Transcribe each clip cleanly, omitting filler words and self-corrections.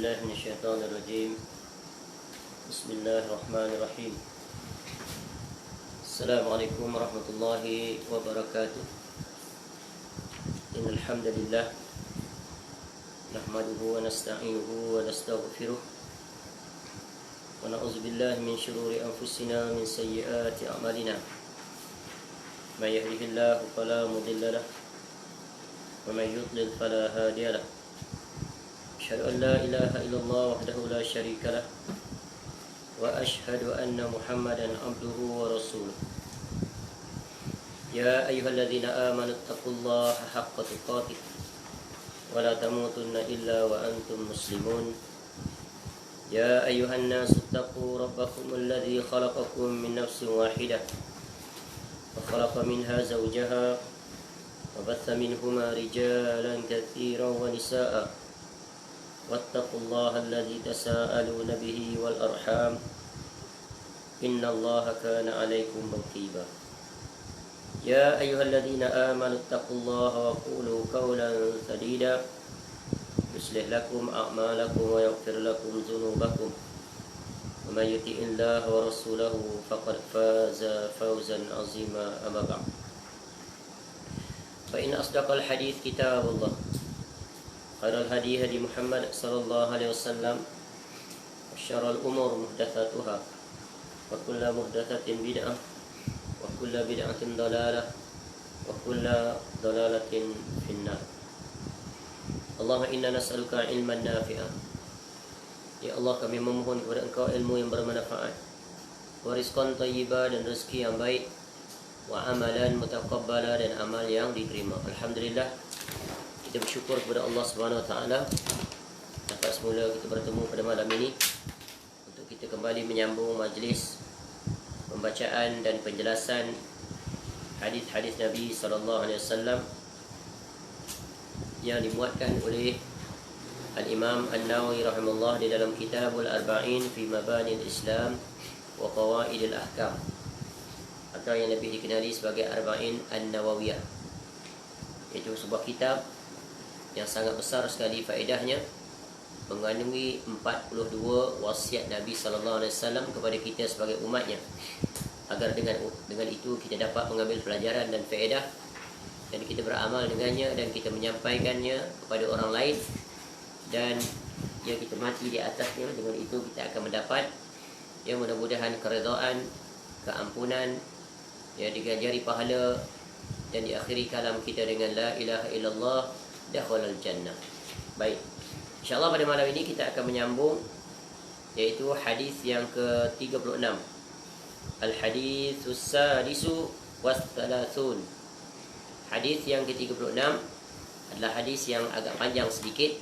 بالله من الشيطان الرجيم. بسم الله الرحمن الرحيم. السلام عليكم ورحمة الله وبركاته. إن الحمد لله نحمده ونستعينه ونستغفره ونعوذ بالله من شرور أنفسنا ومن سيئات أعمالنا. من يهده الله فلا مضل له ومن يضلل فلا هادي له. أشهد أن لا إله إلا الله وحده لا شريك له وأشهد أن محمدا عبده ورسوله. يا أيها الذين آمنوا اتقوا الله حق تقاته ولا تموتن إلا وأنتم مسلمون. يا أيها الناس اتقوا ربكم الذي خلقكم من نفس واحدة وخلق منها زوجها وبث منهما رجالا كثيرا ونساء واتقوا الله الذي تساءلون به والأرحام إن الله كان عليكم رقيبا. يا أيها الذين آمنوا اتقوا الله وقولوا قولا سديدا يصلح لكم أعمالكم ويغفر لكم ذنوبكم ومن يطع الله ورسوله فقد فاز فوزا عظيما. أما بعد فإن أصدق الحديث كتاب الله خير الهدي هدي محمد صلى الله عليه وسلم وشر الأمور محدثاتها وكل محدثة بدعة وكل بدعة ضلالة وكل ضلالة في النار. اللهم إنا نسألك علما نافعا. Ya Allah, kami memohon kepada Engkau ilmu yang bermanfaat, wa rizqan thayyiba, dan rezeki yang baik, wa amalan mutaqabbala, dan amal yang diterima. Alhamdulillah, kita bersyukur kepada Allah Subhanahu Wa Taala dapat semula kita bertemu pada malam ini untuk kita kembali menyambung majlis pembacaan dan penjelasan hadis-hadis Nabi sallallahu alaihi wasallam yang dimuatkan oleh Al-Imam An-Nawawi rahimahullah di dalam Kitabul Arba'in fi Mabani al-Islam wa Qawaid al-Ahkam, atau yang lebih dikenali sebagai Arba'in An-Nawawiyah. Itu sebuah kitab yang sangat besar sekali faedahnya, mengandungi 42 wasiat Nabi sallallahu alaihi wasallam kepada kita sebagai umatnya, agar dengan itu kita dapat mengambil pelajaran dan faedah, dan kita beramal dengannya dan kita menyampaikannya kepada orang lain, dan yang kita mati di atasnya. Dengan itu kita akan mendapat yang mudah-mudahan keredaan, keampunan, ya, diganjari pahala, dan diakhiri kalam kita dengan la ilaha illallah dakhalal jannah. Baik, InsyaAllah pada malam ini kita akan menyambung, yaitu hadis yang ke-36, Al-Haditsus Sadisu was Thalathun. Hadis yang ke-36 adalah hadis yang agak panjang sedikit,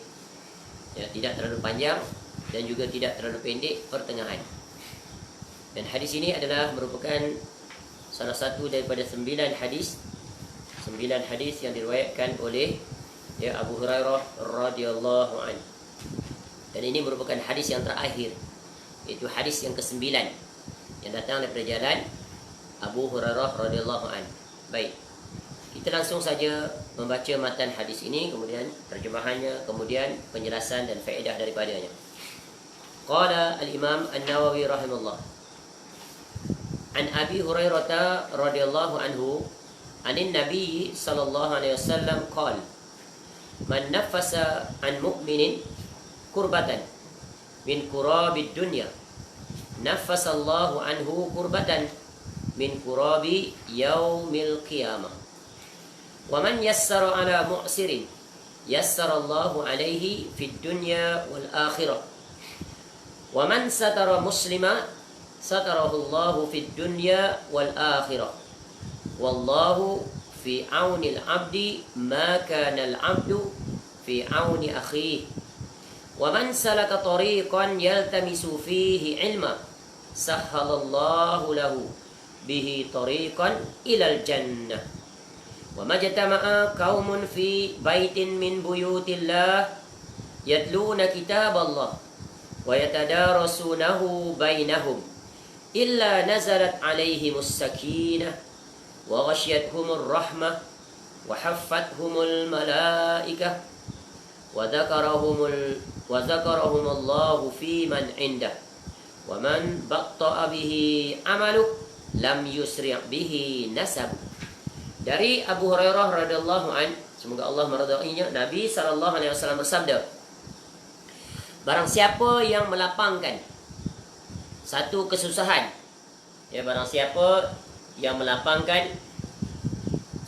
ya, tidak terlalu panjang dan juga tidak terlalu pendek, pertengahan. Dan hadis ini adalah merupakan salah satu daripada 9 hadis yang diriwayatkan oleh, ya, Abu Hurairah radhiyallahu anhu. Dan ini merupakan hadis yang terakhir, iaitu hadis yang ke-9 yang datang daripada jalan Abu Hurairah radhiyallahu anhu. Baik, kita langsung saja membaca matan hadis ini, kemudian terjemahannya, kemudian penjelasan dan faedah daripadanya. Qala al-Imam An-Nawawi rahimahullah, an Abi Hurairah radhiyallahu anhu anin Nabi sallallahu alaihi wasallam qala man nafasa an mu'minin kurbatan min kurabid dunya nafasallahu anhu kurbatan min kurabi yaumil qiyamah wa man yassara ala mu'sirin yassarallahu alaihi fid dunya wal akhirah wa man satara muslima satarahullahu fid dunya wal akhirah wallahu fi auni al-abdi ma kana al-abdu fi auni akhihi wa man salaka tariqan yaltamisu fihi ilma sahhalallahu lahu bihi tariqan ilal jannah wa majtama'a qaumun fi baitin min buyutillah yatluna kitaballah wa yatadarasunahu bainahum illa nazalat alaihimus sakinah wa ghasyiyatuhumur rahmah wa haffathumul malaikah wa dzakarahumullahu fi man indah wa man batta'a bihi amalu lam yusri' bihi nasab. Dari Abu Hurairah radhiyallahu an, semoga Allah meridainya, Nabi sallallahu alaihi wasallam bersabda, barang siapa yang melapangkan satu kesusahan, ya, barang siapa yang melapangkan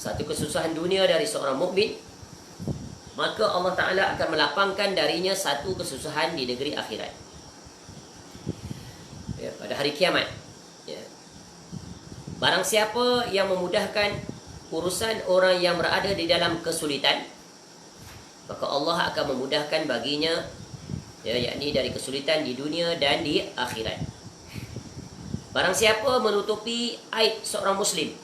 satu kesusahan dunia dari seorang mukmin, maka Allah Ta'ala akan melapangkan darinya satu kesusahan di negeri akhirat, ya, pada hari kiamat, ya. Barang siapa yang memudahkan urusan orang yang berada di dalam kesulitan, maka Allah akan memudahkan baginya, ya, yakni dari kesulitan di dunia dan di akhirat. Barang siapa menutupi aib seorang muslim,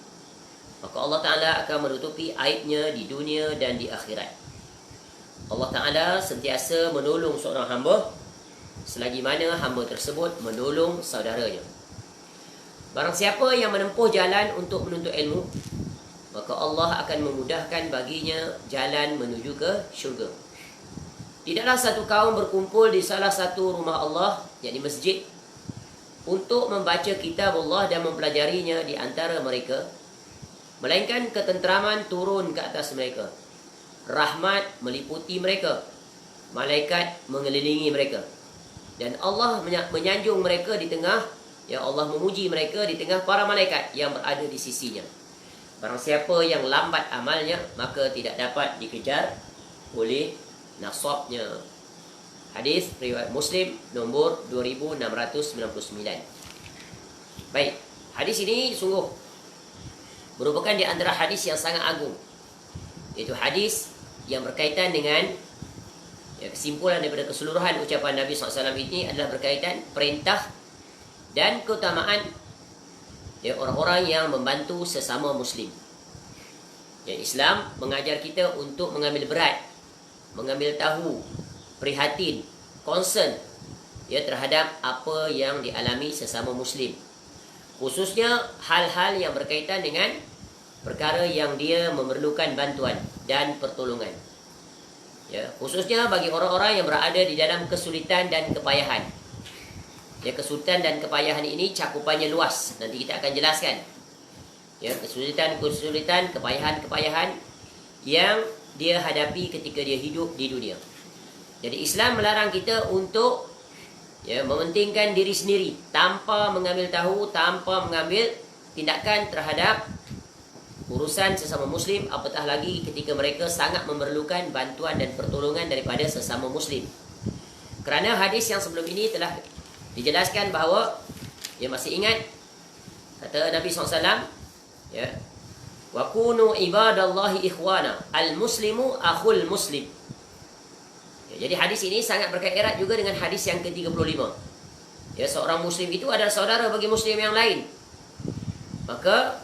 maka Allah Ta'ala akan menutupi aibnya di dunia dan di akhirat. Allah Ta'ala sentiasa menolong seorang hamba selagi mana hamba tersebut menolong saudaranya. Barang siapa yang menempuh jalan untuk menuntut ilmu, maka Allah akan memudahkan baginya jalan menuju ke syurga. Tidaklah satu kaum berkumpul di salah satu rumah Allah, yakni masjid, untuk membaca kitab Allah dan mempelajarinya di antara mereka, melainkan ketenteraman turun ke atas mereka, rahmat meliputi mereka, malaikat mengelilingi mereka, dan Allah menyanjung mereka di tengah, ya, Allah memuji mereka di tengah para malaikat yang berada di sisinya. Barang siapa yang lambat amalnya, maka tidak dapat dikejar oleh nasabnya. Hadis riwayat Muslim nombor 2699. Baik, hadis ini sungguh merupakan di antara hadis yang sangat agung, iaitu hadis yang berkaitan dengan, ya, kesimpulan daripada keseluruhan ucapan Nabi SAW ini adalah berkaitan perintah dan keutamaan, ya, orang-orang yang membantu sesama muslim. Ya, Islam mengajar kita untuk mengambil berat, mengambil tahu, prihatin, concern, ya, terhadap apa yang dialami sesama muslim, khususnya hal-hal yang berkaitan dengan perkara yang dia memerlukan bantuan dan pertolongan, ya, khususnya bagi orang-orang yang berada di dalam kesulitan dan kepayahan. Ya, kesulitan dan kepayahan ini cakupannya luas, nanti kita akan jelaskan, ya, kesulitan, kepayahan yang dia hadapi ketika dia hidup di dunia. Jadi Islam melarang kita untuk, ya, mementingkan diri sendiri tanpa mengambil tahu, tanpa mengambil tindakan terhadap urusan sesama muslim, apatah lagi ketika mereka sangat memerlukan bantuan dan pertolongan daripada sesama muslim. Kerana hadis yang sebelum ini telah dijelaskan bahawa, ya, masih ingat kata Nabi SAW, ya, wa kunu ibadallahi ikhwana, al-muslimu akhul muslim. Ya, jadi hadis ini sangat berkaitan juga dengan hadis yang ke-35. Ya, seorang muslim itu adalah saudara bagi muslim yang lain. Maka,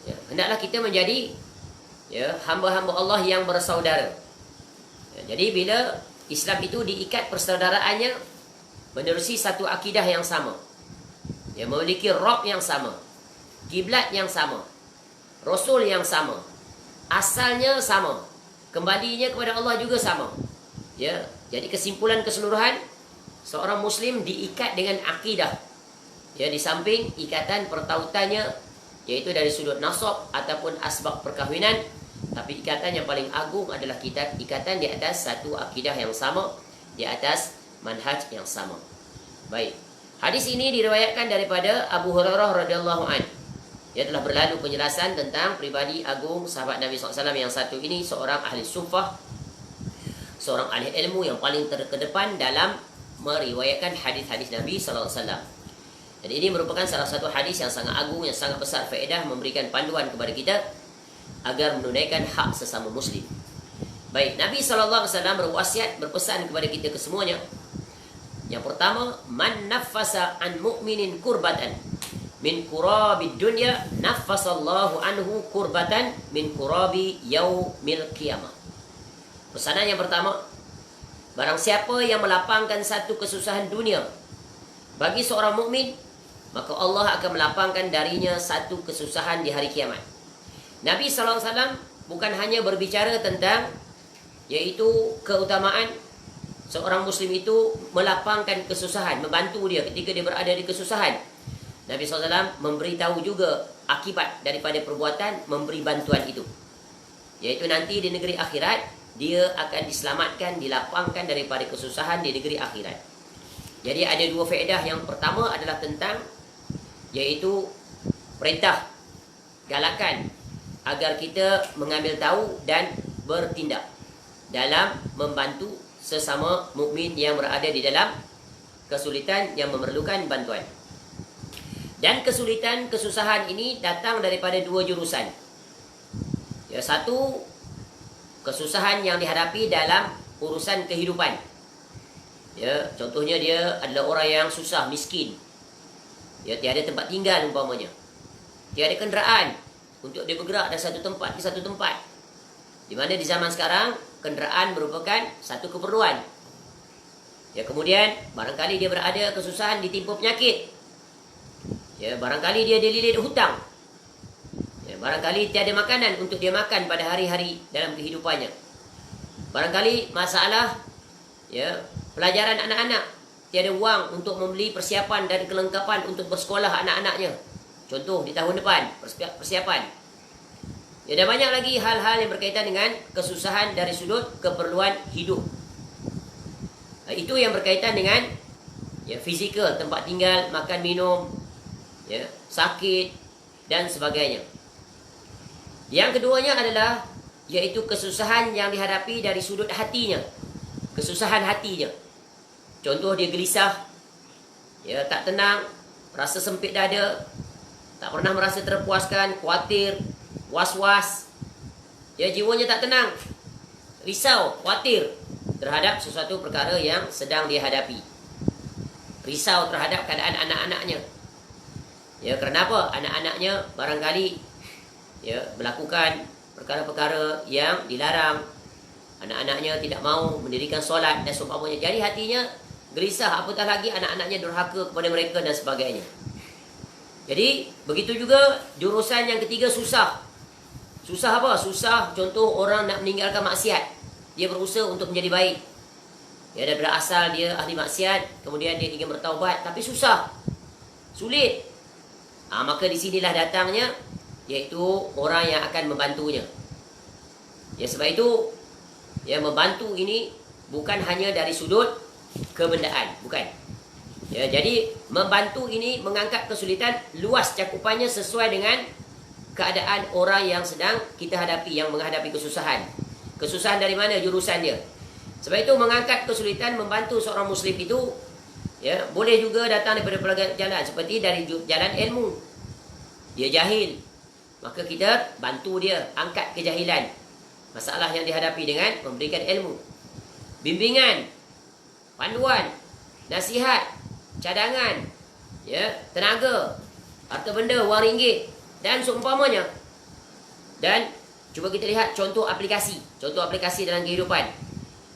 ya, hendaklah kita menjadi, ya, hamba-hamba Allah yang bersaudara. Ya, jadi bila Islam itu diikat persaudaraannya menerusi satu akidah yang sama, ya, memiliki Rabb yang sama, kiblat yang sama, Rasul yang sama, asalnya sama, kembalinya kepada Allah juga sama, ya. Jadi kesimpulan keseluruhan, seorang muslim diikat dengan akidah, ya, di samping ikatan pertautannya, yaitu dari sudut nasab ataupun asbab perkahwinan, tapi ikatan yang paling agung adalah ikatan di atas satu akidah yang sama, di atas manhaj yang sama. Baik, hadis ini diriwayatkan daripada Abu Hurairah radhiyallahu an. Ya, telah berlalu penjelasan tentang pribadi agung sahabat Nabi SAW yang satu ini, seorang ahli sufah, seorang ahli ilmu yang paling terkedepan dalam meriwayatkan hadis-hadis Nabi SAW. Dan ini merupakan salah satu hadis yang sangat agung, yang sangat besar faedah, memberikan panduan kepada kita agar menunaikan hak sesama muslim. Baik, Nabi SAW berwasiat, berpesan kepada kita kesemuanya. Yang pertama, man nafasa an mu'minin kurbatan min kurabi dunya, nafasallahu anhu kurbatan min kurabi yaumil qiyamah. Pesanan yang pertama, barang siapa yang melapangkan satu kesusahan dunia bagi seorang mukmin, maka Allah akan melapangkan darinya satu kesusahan di hari kiamat. Nabi SAW bukan hanya berbicara tentang, Iaitu keutamaan seorang Muslim itu melapangkan kesusahan, membantu dia ketika dia berada di kesusahan. Nabi SAW memberitahu juga akibat daripada perbuatan memberi bantuan itu. Iaitu nanti di negeri akhirat, dia akan diselamatkan, dilapangkan daripada kesusahan di negeri akhirat. Jadi ada dua faedah. Yang pertama adalah tentang, iaitu perintah, galakan agar kita mengambil tahu dan bertindak dalam membantu sesama mukmin yang berada di dalam kesulitan yang memerlukan bantuan. Dan kesulitan, kesusahan ini datang daripada dua jurusan. Ya, satu, kesusahan yang dihadapi dalam urusan kehidupan. Ya, contohnya dia adalah orang yang susah, miskin. Ya, tiada tempat tinggal umpamanya. Tiada kenderaan untuk dia bergerak dari satu tempat ke satu tempat. Di mana di zaman sekarang, kenderaan merupakan satu keperluan. Ya, kemudian barangkali dia berada kesusahan, ditimpa penyakit. Ya, barangkali dia dililit hutang. Ya, barangkali tiada makanan untuk dia makan pada hari-hari dalam kehidupannya. Barangkali masalah, ya, pelajaran anak-anak, tiada wang untuk membeli persiapan dan kelengkapan untuk bersekolah anak-anaknya. Contoh di tahun depan, persiapan. Ya, dan banyak lagi hal-hal yang berkaitan dengan kesusahan dari sudut keperluan hidup. Itu yang berkaitan dengan, ya, fizikal, tempat tinggal, makan minum, ya, sakit dan sebagainya. Yang keduanya adalah, iaitu kesusahan yang dihadapi dari sudut hatinya, kesusahan hatinya. Contoh dia gelisah, ya, tak tenang, rasa sempit dada, tak pernah merasa terpuaskan, khawatir, was-was. Ya, jiwanya tak tenang, risau, khawatir terhadap sesuatu perkara yang sedang dia hadapi. Risau terhadap keadaan anak-anaknya. Ya, kerana apa? Anak-anaknya barangkali, ya, melakukan perkara-perkara yang dilarang. Anak-anaknya tidak mahu mendirikan solat dan seumpamanya. Jadi hatinya gelisah, apatah lagi anak-anaknya durhaka kepada mereka dan sebagainya. Jadi begitu juga jurusan yang ketiga, susah. Susah apa? Susah contoh orang nak meninggalkan maksiat. Dia berusaha untuk menjadi baik. Ya, daripada asal dia ahli maksiat, kemudian dia ingin bertaubat, tapi susah, sulit. Maka di sinilah datangnya, iaitu orang yang akan membantunya. Ya, sebab itu, ya, membantu ini bukan hanya dari sudut kebendaan, bukan. Ya, jadi membantu ini mengangkat kesulitan luas cakupannya sesuai dengan keadaan orang yang sedang kita hadapi, yang menghadapi kesusahan. Kesusahan dari mana jurusan dia. Sebab itu mengangkat kesulitan membantu seorang Muslim itu, ya, boleh juga datang daripada pelbagai jalan, seperti dari jalan ilmu. Dia jahil, maka kita bantu dia angkat kejahilan, masalah yang dihadapi dengan memberikan ilmu, bimbingan, panduan, nasihat, cadangan, ya, tenaga, harta benda, wang ringgit dan seumpamanya. Dan cuba kita lihat contoh aplikasi dalam kehidupan.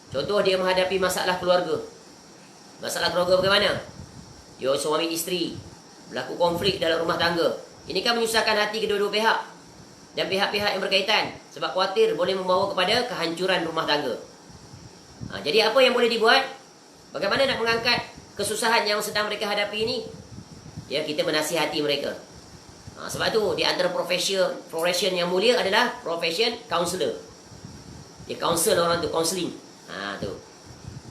Contoh dia menghadapi masalah keluarga. Masalah keluarga bagaimana? Ya, suami isteri berlaku konflik dalam rumah tangga. Ini kan menyusahkan hati kedua-dua pihak dan pihak-pihak yang berkaitan, sebab khawatir boleh membawa kepada kehancuran rumah tangga. Jadi apa yang boleh dibuat? Bagaimana nak mengangkat kesusahan yang sedang mereka hadapi ini? Ya, kita menasihati mereka. Sebab tu di antara profession yang mulia adalah profession counselor. Dia counsel orang tu, counselling. Tu.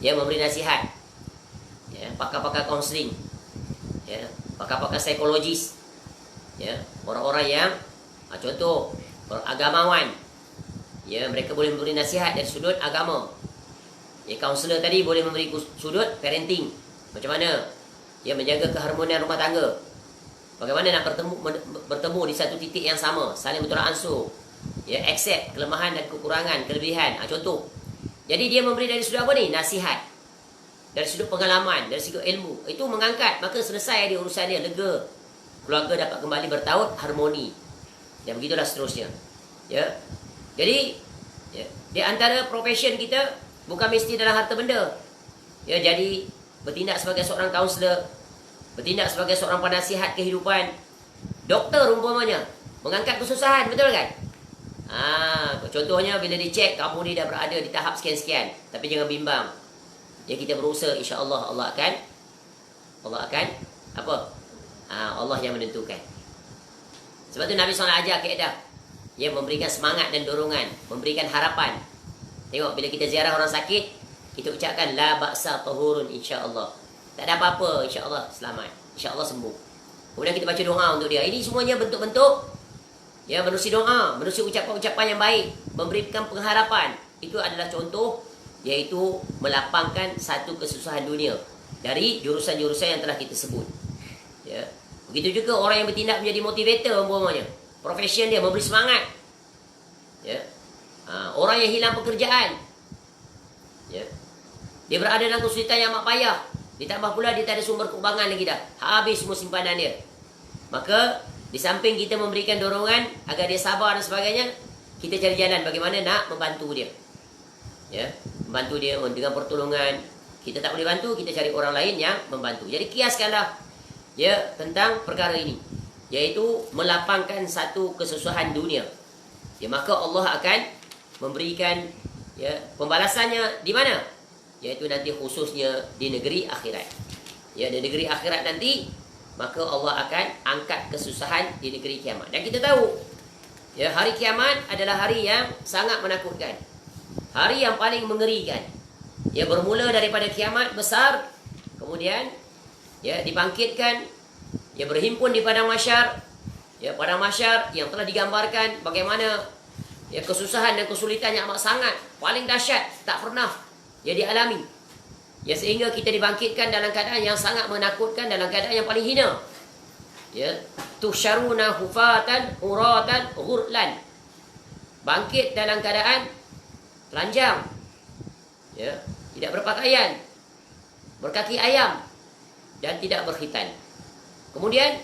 Dia memberi nasihat. Ya, pakar-pakar counselling. Ya, pakar-pakar psikologis. Ya, orang-orang yang contoh agamawan. Ya, mereka boleh memberi nasihat dari sudut agama. Ya, counselor tadi boleh memberi sudut parenting. Macam mana dia menjaga keharmonian rumah tangga. Bagaimana nak bertemu di satu titik yang sama, saling bertolak ansur. Ya, accept kelemahan dan kekurangan, kelebihan. Contoh. Jadi dia memberi dari sudut apa ni? Nasihat. Dari sudut pengalaman, dari sudut ilmu. Itu mengangkat, maka selesai dia urusan dia, lega. Keluarga dapat kembali bertaut, harmoni. Dan begitulah seterusnya. Ya. Jadi, ya, di antara profession kita bukan mesti dalam harta benda. Ya, jadi bertindak sebagai seorang kaunselor, bertindak sebagai seorang penasihat kehidupan. Doktor umpamanya mengangkat kesusahan, betul kan? Contohnya bila dicek kamu ni dah berada di tahap sekian-sekian, tapi jangan bimbang. Ya, kita berusaha, insya-Allah Allah akan apa? Allah yang menentukan. Sebab tu Nabi SAW ajar kaedah. Dia memberikan semangat dan dorongan, memberikan harapan. Tengok bila kita ziarah orang sakit, kita ucapkan la ba'sa tahurun insya-Allah. Tak ada apa-apa, insya-Allah selamat. Insya-Allah sembuh. Kemudian kita baca doa untuk dia. Ini semuanya bentuk-bentuk ya menerusi doa, menerusi ucapan-ucapan yang baik, memberikan pengharapan. Itu adalah contoh, iaitu melapangkan satu kesusahan dunia dari jurusan-jurusan yang telah kita sebut. Ya. Begitu juga orang yang bertindak menjadi motivator umpamanya. Profession dia memberi semangat. Ya. Orang yang hilang pekerjaan. Ya. Dia berada dalam kesulitan yang amat payah. Ditambah pula dia tak ada sumber keuangan lagi dah. Habis semua simpanan dia. Maka di samping kita memberikan dorongan agar dia sabar dan sebagainya, kita cari jalan bagaimana nak membantu dia. Ya, membantu dia dengan pertolongan. Kita tak boleh bantu, kita cari orang lain yang membantu. Jadi kiaskanlah ya tentang perkara ini, iaitu melapangkan satu kesusahan dunia. Ya, maka Allah akan memberikan ya pembalasannya di mana? Iaitu nanti khususnya di negeri akhirat. Ya, di negeri akhirat nanti maka Allah akan angkat kesusahan di negeri kiamat. Dan kita tahu, ya, hari kiamat adalah hari yang sangat menakutkan. Hari yang paling mengerikan. Ya, bermula daripada kiamat besar, kemudian ya dibangkitkan, ya berhimpun di padang mahsyar. Ya, padang mahsyar yang telah digambarkan bagaimana ya kesusahan dan kesulitan yang amat sangat, paling dahsyat, tak pernah ya dialami. Ya, sehingga kita dibangkitkan dalam keadaan yang sangat menakutkan, dalam keadaan yang paling hina. Ya, tusyaruna hufatan uratan ghurlan. Bangkit dalam keadaan telanjang. Ya, tidak berpakaian, berkaki ayam dan tidak berkhitan. Kemudian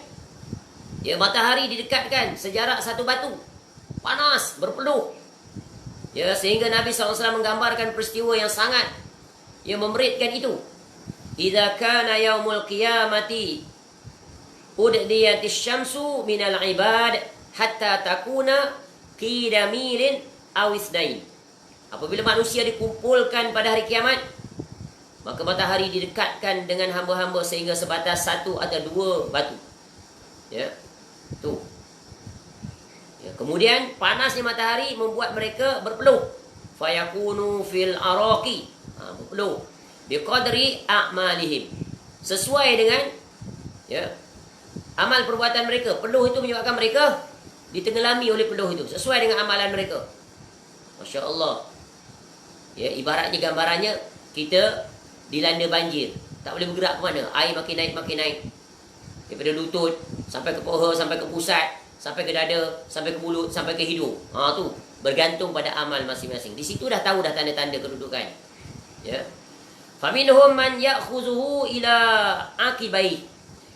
ya matahari didekatkan sejarak satu batu. Panas, berpeluh. Ya, sehingga Nabi SAW menggambarkan peristiwa yang sangat yang memeritkan itu. Idza kana yaumul qiyamati uddiyatis syamsu minal ibad hatta takuna qidamilin aw isnain. Apabila manusia dikumpulkan pada hari kiamat, maka matahari didekatkan dengan hamba-hamba sehingga sebatas satu atau dua batu. Ya. Tu. Ya, kemudian panasnya matahari membuat mereka berpeluh. Fayakunu fil araqi. Berpeluh biqadri a'malihim, sesuai dengan ya amal perbuatan mereka. Peluh itu menyebabkan mereka ditenggelami oleh peluh itu sesuai dengan amalan mereka. Masya Allah. Ya, ibaratnya gambarannya kita dilanda banjir, tak boleh bergerak ke mana, air makin naik daripada lutut sampai ke paha, sampai ke pusat, sampai ke dada, sampai ke mulut, sampai ke hidung. Tu bergantung pada amal masing-masing. Di situ dah tahu dah tanda-tanda kedudukan. Ya. Faminhum man ya'khuzuhu ila aqibai,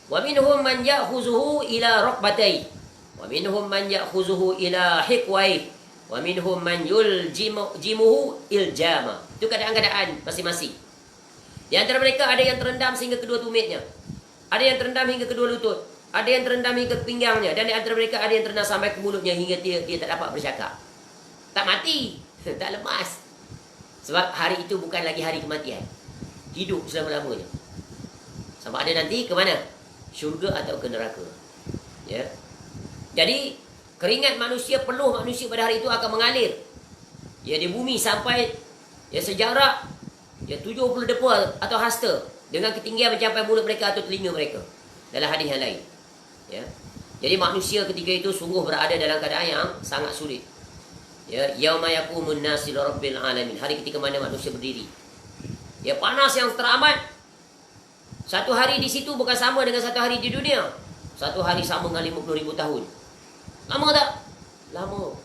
wa minhum man ya'khuzuhu ila rukbatai, wa minhum man ya'khuzuhu ila hiqwai, wa minhum man yuljimuhu iljama. Itu keadaan-keadaan masing-masing. Di antara mereka ada yang terendam sehingga kedua tumitnya, ada yang terendam hingga kedua lutut, ada yang terendam hingga ke pinggangnya, dan di antara mereka ada yang terendam sampai ke mulutnya hingga dia tak dapat bercakap. Tak mati, tak lemas. Sebab hari itu bukan lagi hari kematian. Hidup selama-lamanya. Sama ada nanti ke mana? Syurga atau ke neraka. Ya. Jadi keringat manusia, peluh manusia pada hari itu akan mengalir ya di bumi sampai ya sejarak ya 70 depa atau hasta dengan ketinggian mencapai mulut mereka atau telinga mereka. Dalam hadis yang lain. Ya. Jadi manusia ketika itu sungguh berada dalam keadaan yang sangat sulit. Ya, yauma yaqumun nasu lirabbil alamin. Hari ketika mana manusia berdiri. Ya, panas yang teramat. Satu hari di situ bukan sama dengan satu hari di dunia. Satu hari sama dengan 50,000 tahun. Lama tak? Lama.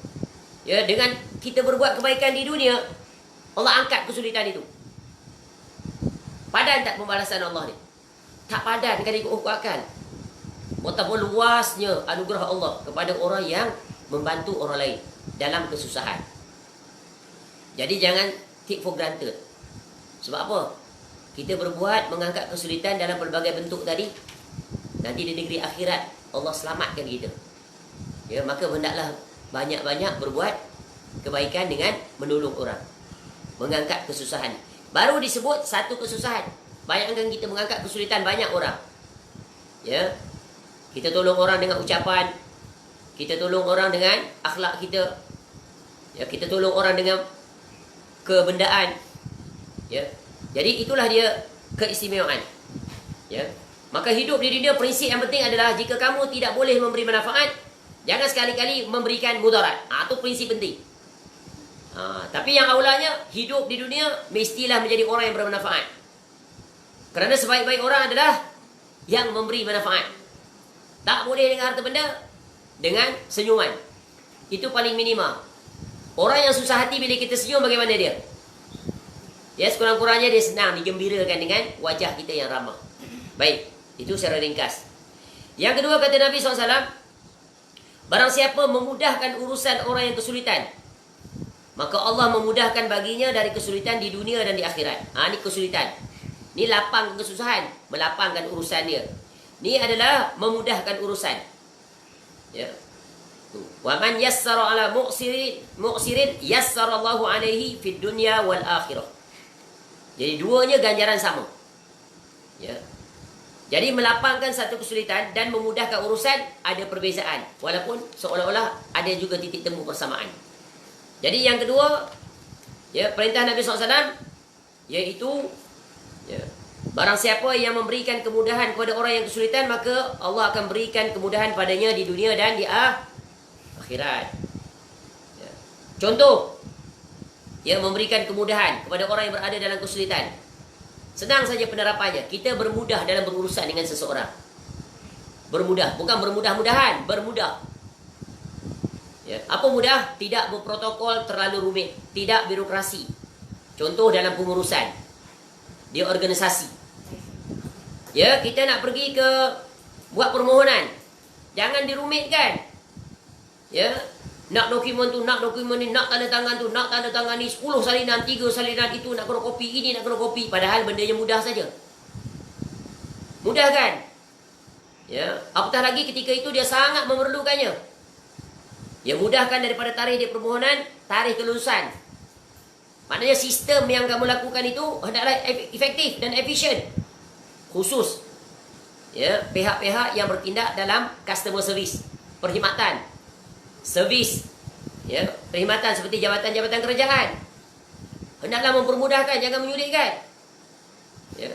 Ya, dengan kita berbuat kebaikan di dunia, Allah angkat kesulitan itu. Padan tak pembalasan Allah ni? Tak padan kan ikut hukum akal. Betapa luasnya anugerah Allah kepada orang yang membantu orang lain dalam kesusahan. Jadi jangan take for granted. Sebab apa? Kita berbuat mengangkat kesulitan dalam pelbagai bentuk tadi. Nanti di negeri akhirat Allah selamatkan kita. Ya, maka hendaklah banyak-banyak berbuat kebaikan dengan menolong orang, mengangkat kesusahan. Baru disebut satu kesusahan. Bayangkan kita mengangkat kesulitan banyak orang. Ya. Kita tolong orang dengan ucapan, kita tolong orang dengan akhlak kita. Ya, kita tolong orang dengan kebendaan. Ya. Jadi itulah dia keistimewaan. Ya. Maka hidup di dunia, prinsip yang penting adalah jika kamu tidak boleh memberi manfaat, jangan sekali-kali memberikan mudarat. Itu prinsip penting. Tapi yang aulanya, hidup di dunia mestilah menjadi orang yang bermanfaat. Kerana sebaik-baik orang adalah yang memberi manfaat. Tak boleh dengan harta benda, dengan senyuman. Itu paling minima. Orang yang susah hati bila kita senyum, bagaimana dia? Ya, sekurang-kurangnya dia senang, digembirakan dengan wajah kita yang ramah. Baik, itu secara ringkas. Yang kedua kata Nabi SAW, barang siapa memudahkan urusan orang yang kesulitan, maka Allah memudahkan baginya dari kesulitan di dunia dan di akhirat. Ini kesulitan. Ini lapang kesusahan, melapangkan urusan dia. Ini adalah memudahkan urusan. Ya. Wa man yassara ala mu'sirin yassara Allahu alaihi fid dunya wal akhirah. Jadi duanya ganjaran sama. Ya. Jadi melapangkan satu kesulitan dan memudahkan urusan ada perbezaan, walaupun seolah-olah ada juga titik temu persamaan. Jadi yang kedua, ya, perintah Nabi SAW iaitu, ya, barang siapa yang memberikan kemudahan kepada orang yang kesulitan, maka Allah akan berikan kemudahan padanya di dunia dan di akhirat. Ya. Contoh, yang memberikan kemudahan kepada orang yang berada dalam kesulitan. Senang saja penerapannya. Kita bermudah dalam berurusan dengan seseorang. Bermudah, bukan bermudah-mudahan, bermudah. Ya. Apa mudah? Tidak berprotokol terlalu rumit, tidak birokrasi. Contoh dalam pengurusan, dia organisasi. Ya, kita nak pergi ke buat permohonan, jangan dirumitkan. Ya, nak dokumen tu, nak dokumen ni, nak tanda tangan tu, nak tanda tangan ni, 10 salinan, 3 salinan itu, nak kena kopi ini, nak kena kopi. Padahal bendanya mudah saja. Mudah kan? Ya, apatah lagi ketika itu dia sangat memerlukannya. Ya, mudahkan daripada tarikh dia permohonan, tarikh kelulusan. Maknanya sistem yang kamu lakukan itu hendaklah efektif dan efisien. Khusus, ya, pihak-pihak yang bertindak dalam customer service, perkhidmatan, servis, ya, perkhidmatan seperti jabatan-jabatan kerajaan, hendaklah mempermudahkan, jangan menyulitkan. Ya.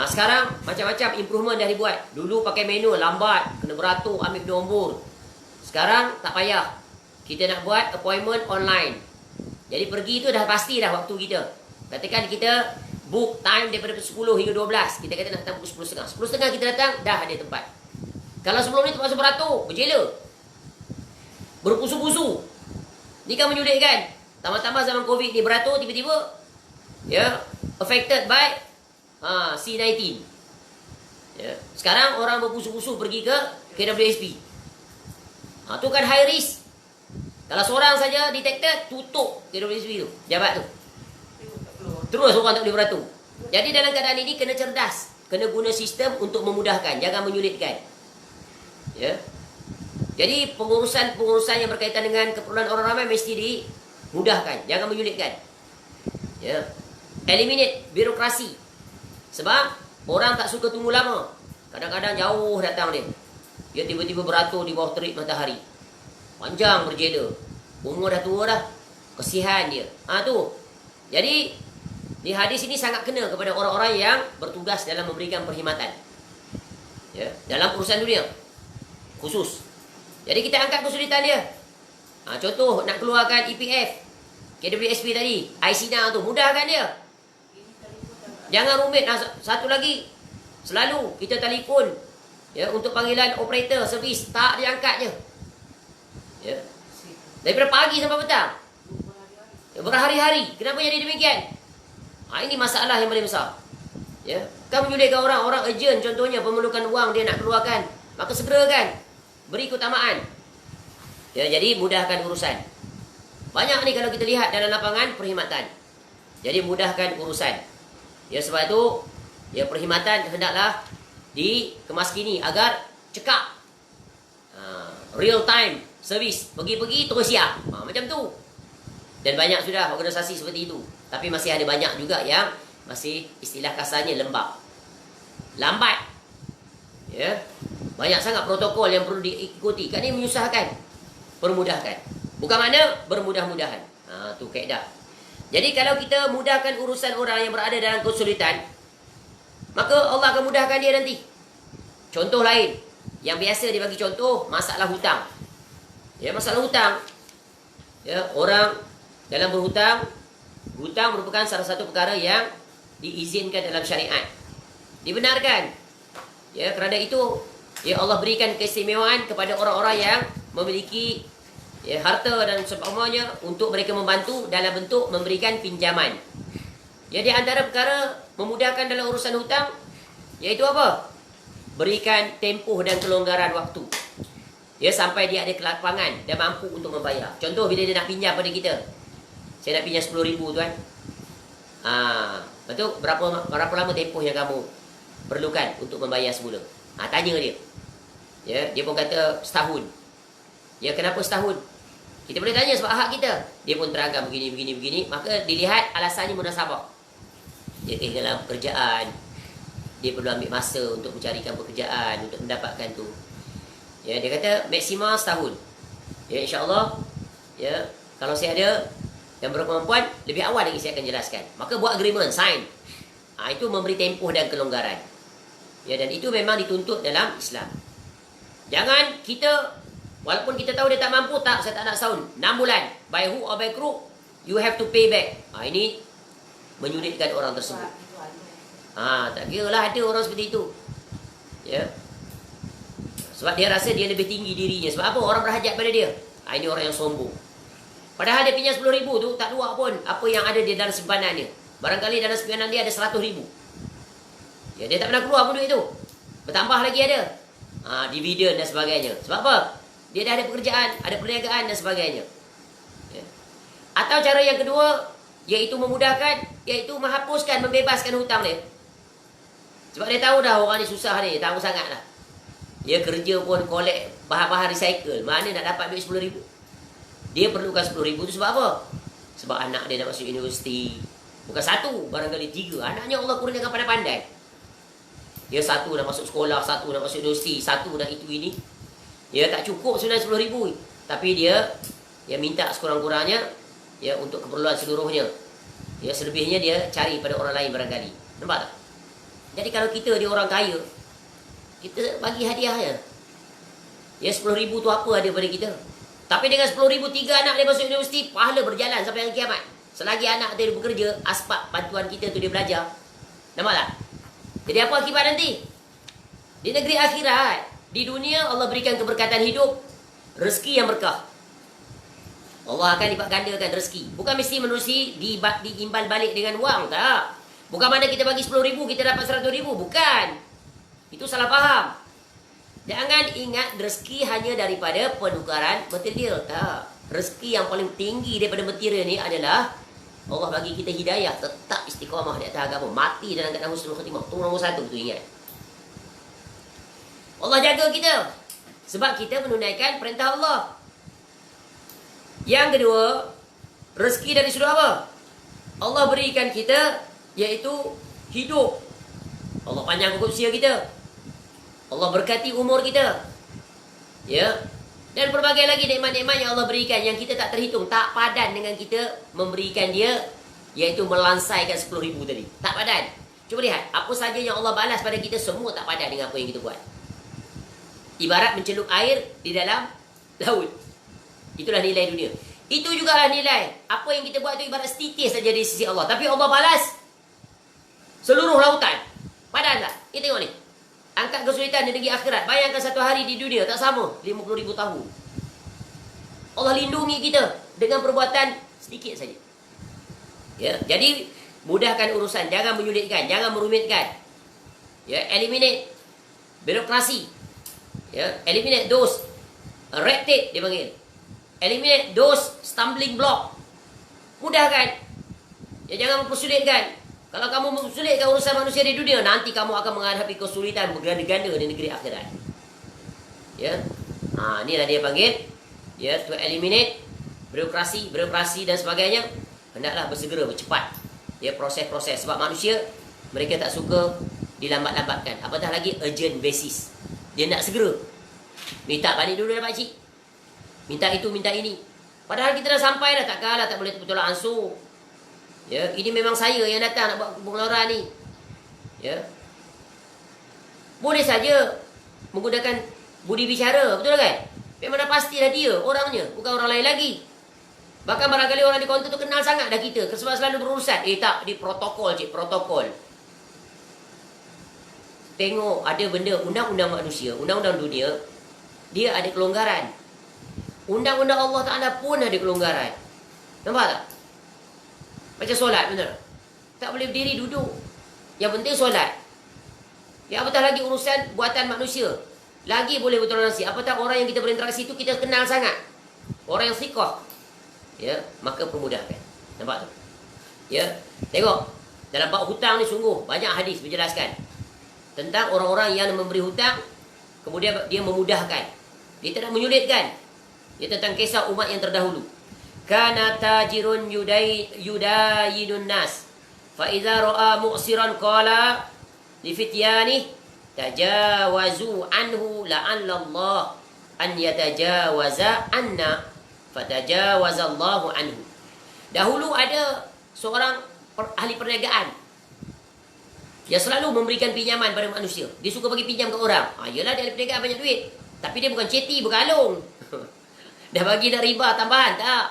Sekarang macam-macam improvement dah dibuat. Dulu pakai manual, lambat, kena beratur, ambil nombor. Sekarang tak payah. Kita nak buat appointment online. Jadi pergi tu dah pasti dah waktu kita. Katakan kita book time daripada 10 hingga 12. Kita kata nak datang pukul 10.30. 10.30 kita datang, dah ada tempat. Kalau sebelum ni terpaksa beratur, berjela, berpusu-pusu, ni kan menyulitkan. Tambah-tambah zaman COVID ni beratur tiba-tiba, ya, affected by C19. Ya. Sekarang orang berpusu-pusu pergi ke KWSP. Tu kan high risk. Kalau seorang saja detected, tutup KWSP tu, jabat tu. Terus orang tak boleh beratur. Jadi dalam keadaan ini kena cerdas, kena guna sistem untuk memudahkan, jangan menyulitkan. Ya. Jadi pengurusan yang berkaitan dengan keperluan orang ramai mesti dimudahkan, jangan menyulitkan. Ya. Eliminate birokrasi. Sebab orang tak suka tunggu lama. Kadang-kadang jauh datang dia. Dia tiba-tiba beratur di bawah terik matahari. Panjang berjela. Umur dah tua dah. Kesihan dia. Tu. Jadi di hadis ini sangat kena kepada orang-orang yang bertugas dalam memberikan perkhidmatan. Ya, dalam urusan dunia khusus. Jadi kita angkat kesulitan dia. Contoh nak keluarkan EPF, KWSP tadi, ICNA tu, mudahkan dia. Jangan rumit. Satu lagi, selalu kita telefon, ya, untuk panggilan operator servis, tak diangkatnya. Ya. Daripada pagi sampai petang. Ya, berhari-hari. Kenapa jadi demikian? Ini masalah yang paling besar. Ya. Kan menyulitkan orang. Orang urgent contohnya, memerlukan wang dia nak keluarkan. Maka segerakan. Beri keutamaan. Ya, jadi mudahkan urusan. Banyak ni kalau kita lihat dalam lapangan perkhidmatan. Jadi mudahkan urusan. Ya, sebab itu, ya, perkhidmatan hendaklah dikemaskini agar cekap. Real time service. Pergi-pergi terus siap. Macam tu. Dan banyak sudah organisasi seperti itu. Tapi masih ada banyak juga yang masih istilah kasarnya lembab. Lambat. Ya. Banyak sangat protokol yang perlu diikuti. Kan ini menyusahkan. Permudahkan. Bukan mana bermudah-mudahan. Tu kaedah. Jadi kalau kita mudahkan urusan orang yang berada dalam kesulitan, maka Allah akan mudahkan dia nanti. Contoh lain. Yang biasa dia bagi contoh, masalah hutang. Ya, masalah hutang. Ya, orang dalam berhutang, hutang merupakan salah satu perkara yang diizinkan dalam syariat. Dibenarkan. Ya, kerana itu ya Allah berikan keistimewaan kepada orang-orang yang memiliki ya, harta dan seumpamanya untuk mereka membantu dalam bentuk memberikan pinjaman. Ya, di antara perkara memudahkan dalam urusan hutang iaitu apa? Berikan tempoh dan kelonggaran waktu. Ya, sampai dia ada kelapangan dan mampu untuk membayar. Contoh bila dia nak pinjam pada kita. Saya nak pinjam 10,000 tuan. Betul? Berapa lama tempoh yang kamu perlukan untuk membayar semula? Tanya dia. Ya, dia pun kata setahun. Ya, kenapa setahun? Kita boleh tanya sebab hak kita. Dia pun terangkan begini. Maka dilihat alasannya munasabah. Dia kehilangan pekerjaan. Dia perlu ambil masa untuk mencarikan pekerjaan, untuk mendapatkan tu. Ya, dia kata maksimal setahun. Ya, insya-Allah. Ya, kalau saya ada yang berkemampuan, lebih awal lagi saya akan jelaskan. Maka buat agreement, sign. Itu memberi tempoh dan kelonggaran. Ya, dan itu memang dituntut dalam Islam. Jangan kita, walaupun kita tahu dia tak mampu, tak, saya tak nak setahun. 6 bulan, by hook or by crook, you have to pay back. Ini menyulitkan orang tersebut. Tak kira lah ada orang seperti itu. Ya. Sebab dia rasa dia lebih tinggi dirinya. Sebab apa? Orang berhajat pada dia. Ini orang yang sombong. Padahal dia pinjam 10,000 tu tak luar pun apa yang ada di dalam simpanan dia. Barangkali dalam simpanan dia ada 100,000. Ya, dia tak pernah keluar pun duit tu. Bertambah lagi ada. Dividen dan sebagainya. Sebab apa? Dia dah ada pekerjaan, ada perniagaan dan sebagainya. Ya. Atau cara yang kedua, iaitu memudahkan, iaitu menghapuskan, membebaskan hutang dia. Sebab dia tahu dah orang ni susah ni, tahu sangat lah. Dia kerja pun collect bahan-bahan recycle. Mana nak dapat duit 10,000? Dia perlukan 10,000 tu sebab apa? Sebab anak dia nak masuk universiti. Bukan satu, barangkali 3. Anaknya Allah kurniakan pandai-pandai. Dia satu nak masuk sekolah, satu nak masuk universiti, satu nak itu ini. Dia tak cukup sebenarnya 10,000. Tapi dia minta sekurang-kurangnya ya untuk keperluan seluruhnya. Ya, selebihnya dia cari pada orang lain barangkali. Nampak tak? Jadi kalau kita dia orang kaya, kita bagi hadiahnya. Ya, 10,000 tu apa ada pada kita? Tapi dengan 10,000, 3 anak dia masuk universiti, pahala berjalan sampai hari kiamat. Selagi anak dia bekerja, asbab bantuan kita tu dia belajar. Nampak tak? Jadi apa akibat nanti? Di negeri akhirat, di dunia Allah berikan keberkatan hidup, rezeki yang berkah. Allah akan lipat gandakan rezeki. Bukan mesti menerusi diimbal balik dengan wang, tak. Bukan mana kita bagi 10,000, kita dapat 100,000. Bukan. Itu salah faham. Jangan ingat rezeki hanya daripada penukaran material. Tak. Rezeki yang paling tinggi daripada material ni adalah Allah bagi kita hidayah, tetap istiqamah di atas agama, mati dalam keadaan husnul khatimah. Itu nombor 1, tu ingat. Allah jaga kita sebab kita menunaikan perintah Allah. Yang kedua, rezeki dari sudut apa? Allah berikan kita iaitu hidup. Allah panjangkan usia kita. Allah berkati umur kita. Ya. Dan berbagai lagi nikmat-nikmat yang Allah berikan yang kita tak terhitung, tak padan dengan kita memberikan dia, iaitu melansaikan 10,000 tadi. Tak padan. Cuba lihat, apa saja yang Allah balas pada kita semua tak padan dengan apa yang kita buat. Ibarat mencelup air di dalam laut. Itulah nilai dunia. Itu jugalah nilai. Apa yang kita buat itu ibarat setitis saja di sisi Allah. Tapi Allah balas seluruh lautan. Padan tak? Kita tengok ni. Angkat kesulitan di negeri akhirat. Bayangkan satu hari di dunia tak sama 50,000 tahun. Allah lindungi kita dengan perbuatan sedikit saja. Ya, jadi mudahkan urusan, jangan menyulitkan, jangan merumitkan. Ya, eliminate birokrasi. Ya, eliminate those red tape dia panggil. Eliminate those stumbling block. Mudahkan. Ya, jangan mempersulitkan. Kalau kamu mempersulitkan urusan manusia di dunia, nanti kamu akan menghadapi kesulitan berganda-ganda di negeri akhirat. Ya. Inilah dia panggil, ya, to eliminate birokrasi dan sebagainya, hendaklah bersegera, bercepat. Ya, proses-proses. Sebab manusia, mereka tak suka dilambat-lambatkan. Apatah lagi urgent basis. Dia nak segera. Minta balik dulu dah pakcik. Minta itu, minta ini. Padahal kita dah sampai dah. Takkanlah tak boleh tolak ansur. Ya, ini memang saya yang datang nak buat pengeluaran ni. Ya. Boleh saja menggunakan budi bicara, betul kan? Memang dah pastilah dia orangnya, bukan orang lain lagi. Bahkan barangkali orang di kaunter tu kenal sangat dah kita, sebab selalu berurusan. Tak, di protokol cik, protokol. Tengok ada benda, undang-undang manusia, undang-undang dunia, dia ada kelonggaran. Undang-undang Allah Ta'ala pun ada kelonggaran. Nampak tak? Macam solat, benar? Tak boleh berdiri, duduk. Yang penting solat. Ya, apatah lagi urusan buatan manusia. Lagi boleh bertoleransi. Apatah orang yang kita berinteraksi itu kita kenal sangat. Orang yang sikoh. Ya, maka permudahkan. Nampak tu? Ya, tengok. Dalam bab hutang ni sungguh banyak hadis menjelaskan tentang orang-orang yang memberi hutang, kemudian dia memudahkan. Dia tidak menyulitkan. Dia tentang kisah umat yang terdahulu. Kana tajirun yudayinun nas. Fa idza ra'a mu'siran qala li fityani tajawazu anhu la'alla Allah an yatajawaza anna fatajawazallahu anhu. Dahulu ada seorang ahli perniagaan. Dia selalu memberikan pinjaman pada manusia. Dia suka bagi pinjam ke orang. Yelah, dia ahli perniagaan banyak duit. Tapi dia bukan ceti, berkalung. Dah bagi dah riba tambahan, tak.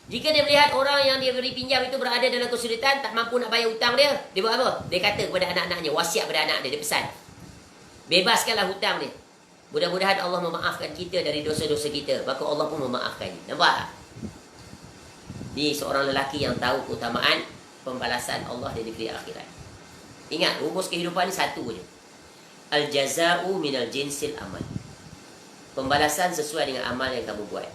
Jika dia melihat orang yang dia beri pinjam itu berada dalam kesulitan, tak mampu nak bayar hutang dia, dia buat apa? Dia kata kepada anak-anaknya, wasiat pada anak dia pesan. Bebaskanlah hutang dia. Mudah-mudahan Allah memaafkan kita dari dosa-dosa kita. Maka Allah pun memaafkan. Nampak tak? Ni seorang lelaki yang tahu keutamaan pembalasan Allah di negeri akhirat. Ingat, rumus kehidupan ni satu je. Al-jaza'u minal jinsil amal. Pembalasan sesuai dengan amal yang kamu buat.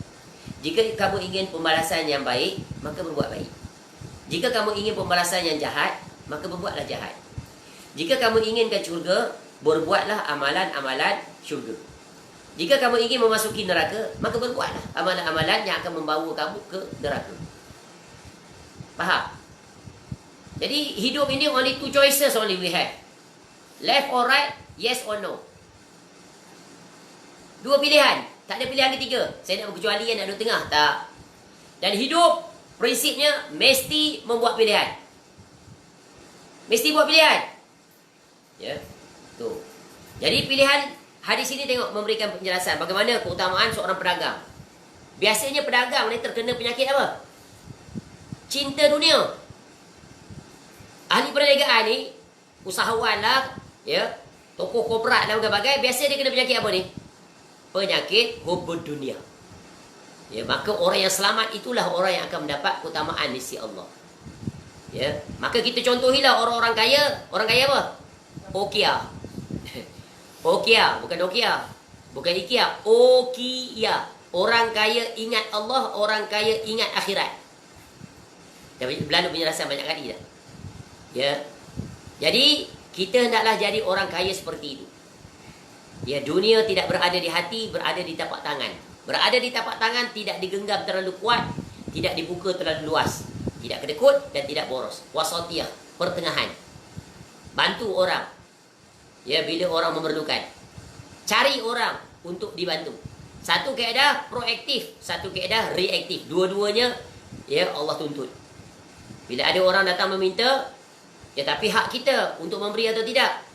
Jika kamu ingin pembalasan yang baik, maka berbuat baik. Jika kamu ingin pembalasan yang jahat, maka berbuatlah jahat. Jika kamu inginkan syurga, berbuatlah amalan-amalan syurga. Jika kamu ingin memasuki neraka, maka berbuatlah amalan-amalan yang akan membawa kamu ke neraka. Faham? Jadi hidup ini only two choices only we have. Left or right, yes or no. Dua pilihan. Tak ada pilihan ketiga. Saya nak berkecualian, nak duduk tengah. Tak. Dan hidup, prinsipnya, mesti membuat pilihan. Mesti buat pilihan. Ya. Tu. Jadi pilihan, hadis ini tengok memberikan penjelasan. Bagaimana keutamaan seorang pedagang. Biasanya pedagang ni terkena penyakit apa? Cinta dunia. Ahli perniagaan ni, usahawan lah, ya, tokoh korporat dan berbagai, biasa dia kena penyakit apa ni? Penyakit hubud dunia. Ya, maka orang yang selamat itulah orang yang akan mendapat keutamaan di sisi Allah. Ya, maka kita contohilah orang-orang kaya. Orang kaya apa? Okia. Okia, bukan Nokia. Bukan IKEA. Okia. Orang kaya ingat Allah, orang kaya ingat akhirat. Dah berlalu penjelasan banyak kali dah. Ya. Jadi kita hendaklah jadi orang kaya seperti itu. Ya, dunia tidak berada di hati, berada di tapak tangan. Berada di tapak tangan, tidak digenggam terlalu kuat, tidak dibuka terlalu luas, tidak kedekut dan tidak boros. Wasatiyah, pertengahan. Bantu orang. Ya, bila orang memerlukan. Cari orang untuk dibantu. Satu keadaan proaktif, satu keadaan reaktif. Dua-duanya ya Allah tuntut. Bila ada orang datang meminta, ya tapi hak kita untuk memberi atau tidak.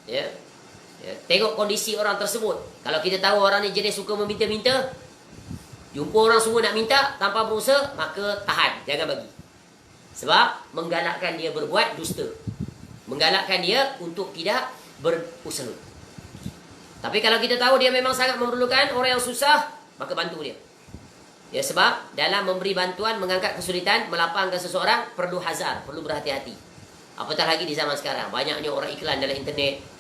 Ya. Ya, tengok kondisi orang tersebut. Kalau kita tahu orang ni jenis suka meminta-minta, jumpa orang semua nak minta tanpa berusaha, maka tahan, jangan bagi. Sebab menggalakkan dia berbuat dusta. Menggalakkan dia untuk tidak berusaha. Tapi kalau kita tahu dia memang sangat memerlukan, orang yang susah, maka bantu dia. Ya, sebab dalam memberi bantuan, mengangkat kesulitan, melapangkan seseorang, perlu hazar, perlu berhati-hati. Apatah lagi di zaman sekarang, banyaknya orang iklan dalam internet.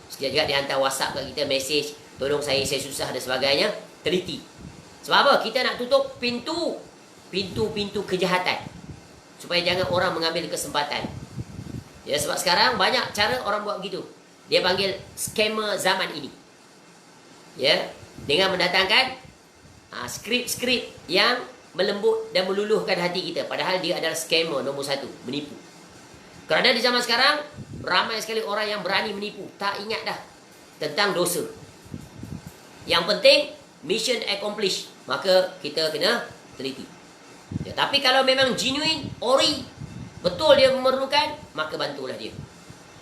Sekejap-sekejap dia hantar WhatsApp kat kita, mesej, tolong saya susah dan sebagainya. Teliti. Sebab apa? Kita nak tutup pintu kejahatan. Supaya jangan orang mengambil kesempatan. Ya, sebab sekarang banyak cara orang buat begitu. Dia panggil scammer zaman ini. Ya, dengan mendatangkan skrip-skrip yang melembut dan meluluhkan hati kita. Padahal dia adalah scammer nombor satu, menipu. Kerana di zaman sekarang, ramai sekali orang yang berani menipu. Tak ingat dah tentang dosa. Yang penting, mission accomplished. Maka kita kena teliti. Ya, tapi kalau memang genuine, ori, betul dia memerlukan, maka bantulah dia.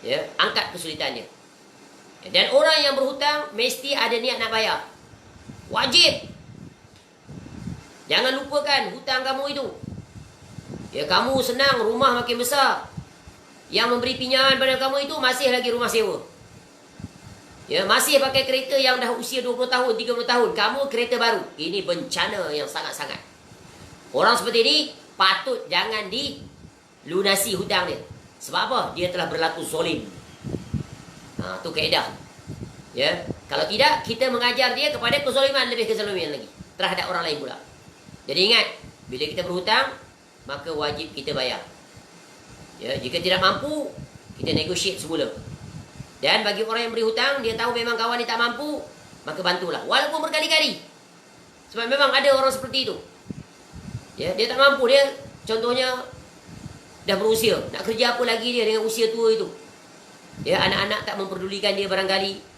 Ya, angkat kesulitannya. Ya, dan orang yang berhutang, mesti ada niat nak bayar. Wajib. Jangan lupakan hutang kamu itu. Ya, kamu senang, rumah makin besar. Yang memberi pinjaman pada kamu itu masih lagi rumah sewa. Ya, masih pakai kereta yang dah usia 20 tahun, 30 tahun. Kamu kereta baru. Ini bencana yang sangat-sangat. Orang seperti ini patut jangan dilunasi hutang dia. Sebab apa? Dia telah berlaku zolim. Tu kaedah. Ya, kalau tidak kita mengajar dia kepada kezaliman, lebih kezaliman lagi terhadap orang lain pula. Jadi ingat, bila kita berhutang, maka wajib kita bayar. Ya, jika tidak mampu, kita negotiate semula. Dan bagi orang yang beri hutang, dia tahu memang kawan dia tak mampu, maka bantulah. Walaupun berkali-kali. Sebab memang ada orang seperti itu. Ya, dia tak mampu, dia contohnya dah berusia. Nak kerja apa lagi dia dengan usia tua itu? Ya, anak-anak tak memperdulikan dia barangkali.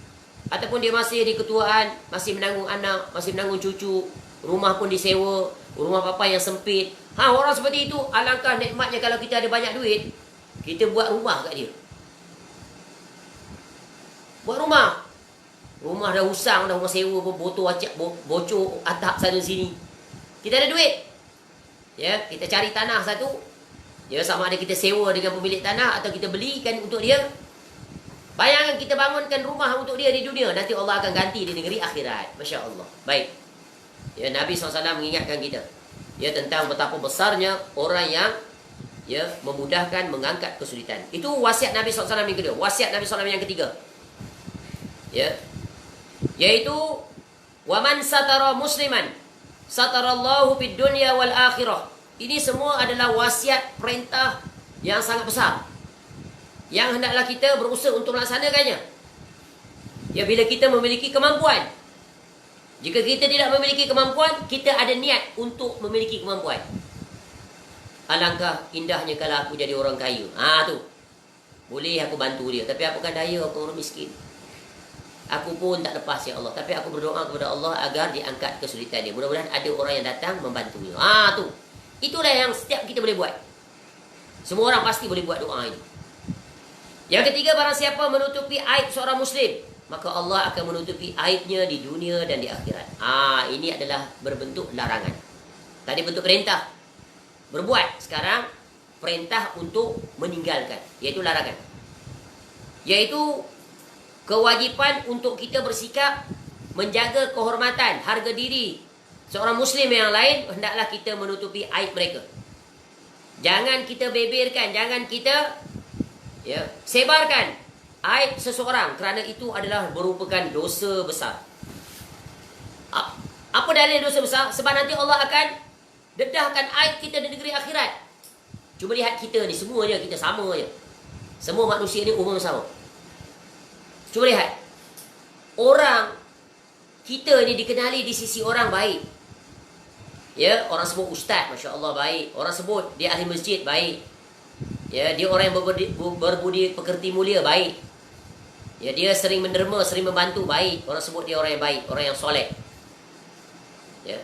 Ataupun dia masih di ketuaan, masih menanggung anak, masih menanggung cucu. Rumah pun disewa, rumah papa yang sempit. Orang seperti itu, alangkah nikmatnya kalau kita ada banyak duit, kita buat rumah kat dia. Buat rumah. Rumah dah usang, dah rumah sewa pun bocor atap sana sini. Kita ada duit. Ya, kita cari tanah satu. Ya, sama ada kita sewa dengan pemilik tanah atau kita belikan untuk dia. Bayangkan kita bangunkan rumah untuk dia di dunia, nanti Allah akan ganti di negeri akhirat. Masya Allah. Baik. Ya, Nabi SAW mengingatkan kita. Ya, tentang betapa besarnya orang yang memudahkan mengangkat kesulitan. Itu wasiat Nabi SAW yang kedua. Wasiat Nabi SAW yang ketiga. Ya. Yaitu waman satara musliman satarallahu fid dunya wal akhirah. Ini semua adalah wasiat perintah yang sangat besar, yang hendaklah kita berusaha untuk melaksanakannya. Ya, bila kita memiliki kemampuan. Jika kita tidak memiliki kemampuan, kita ada niat untuk memiliki kemampuan. Alangkah indahnya kalau aku jadi orang kaya. Tu. Boleh aku bantu dia. Tapi aku kan daya, aku orang miskin. Aku pun tak lepas ya Allah. Tapi aku berdoa kepada Allah agar diangkat kesulitan dia. Mudah-mudahan ada orang yang datang membantunya. Tu. Itulah yang setiap kita boleh buat. Semua orang pasti boleh buat doa ini. Yang ketiga, barang siapa menutupi aib seorang Muslim, maka Allah akan menutupi aibnya di dunia dan di akhirat. Ini adalah berbentuk larangan. Tadi bentuk perintah, berbuat. Sekarang perintah untuk meninggalkan, iaitu larangan. Iaitu kewajipan untuk kita bersikap menjaga kehormatan, harga diri seorang Muslim yang lain. Hendaklah kita menutupi aib mereka. Jangan kita beberkan, jangan kita sebarkan aib seseorang, kerana itu adalah merupakan dosa besar. Apa dalil dosa besar? Sebab nanti Allah akan dedahkan aib kita di negeri akhirat. Cuba lihat kita ni, semuanya kita sama je. Semua manusia ni umum sama. Cuba lihat. Orang kita ni dikenali di sisi orang baik. Ya, orang sebut ustaz, Masya Allah baik. Orang sebut dia ahli masjid, baik. Ya, dia orang yang berbudi pekerti mulia, baik. Ya, dia sering menderma, sering membantu, baik. Orang sebut dia orang yang baik, orang yang soleh. Ya.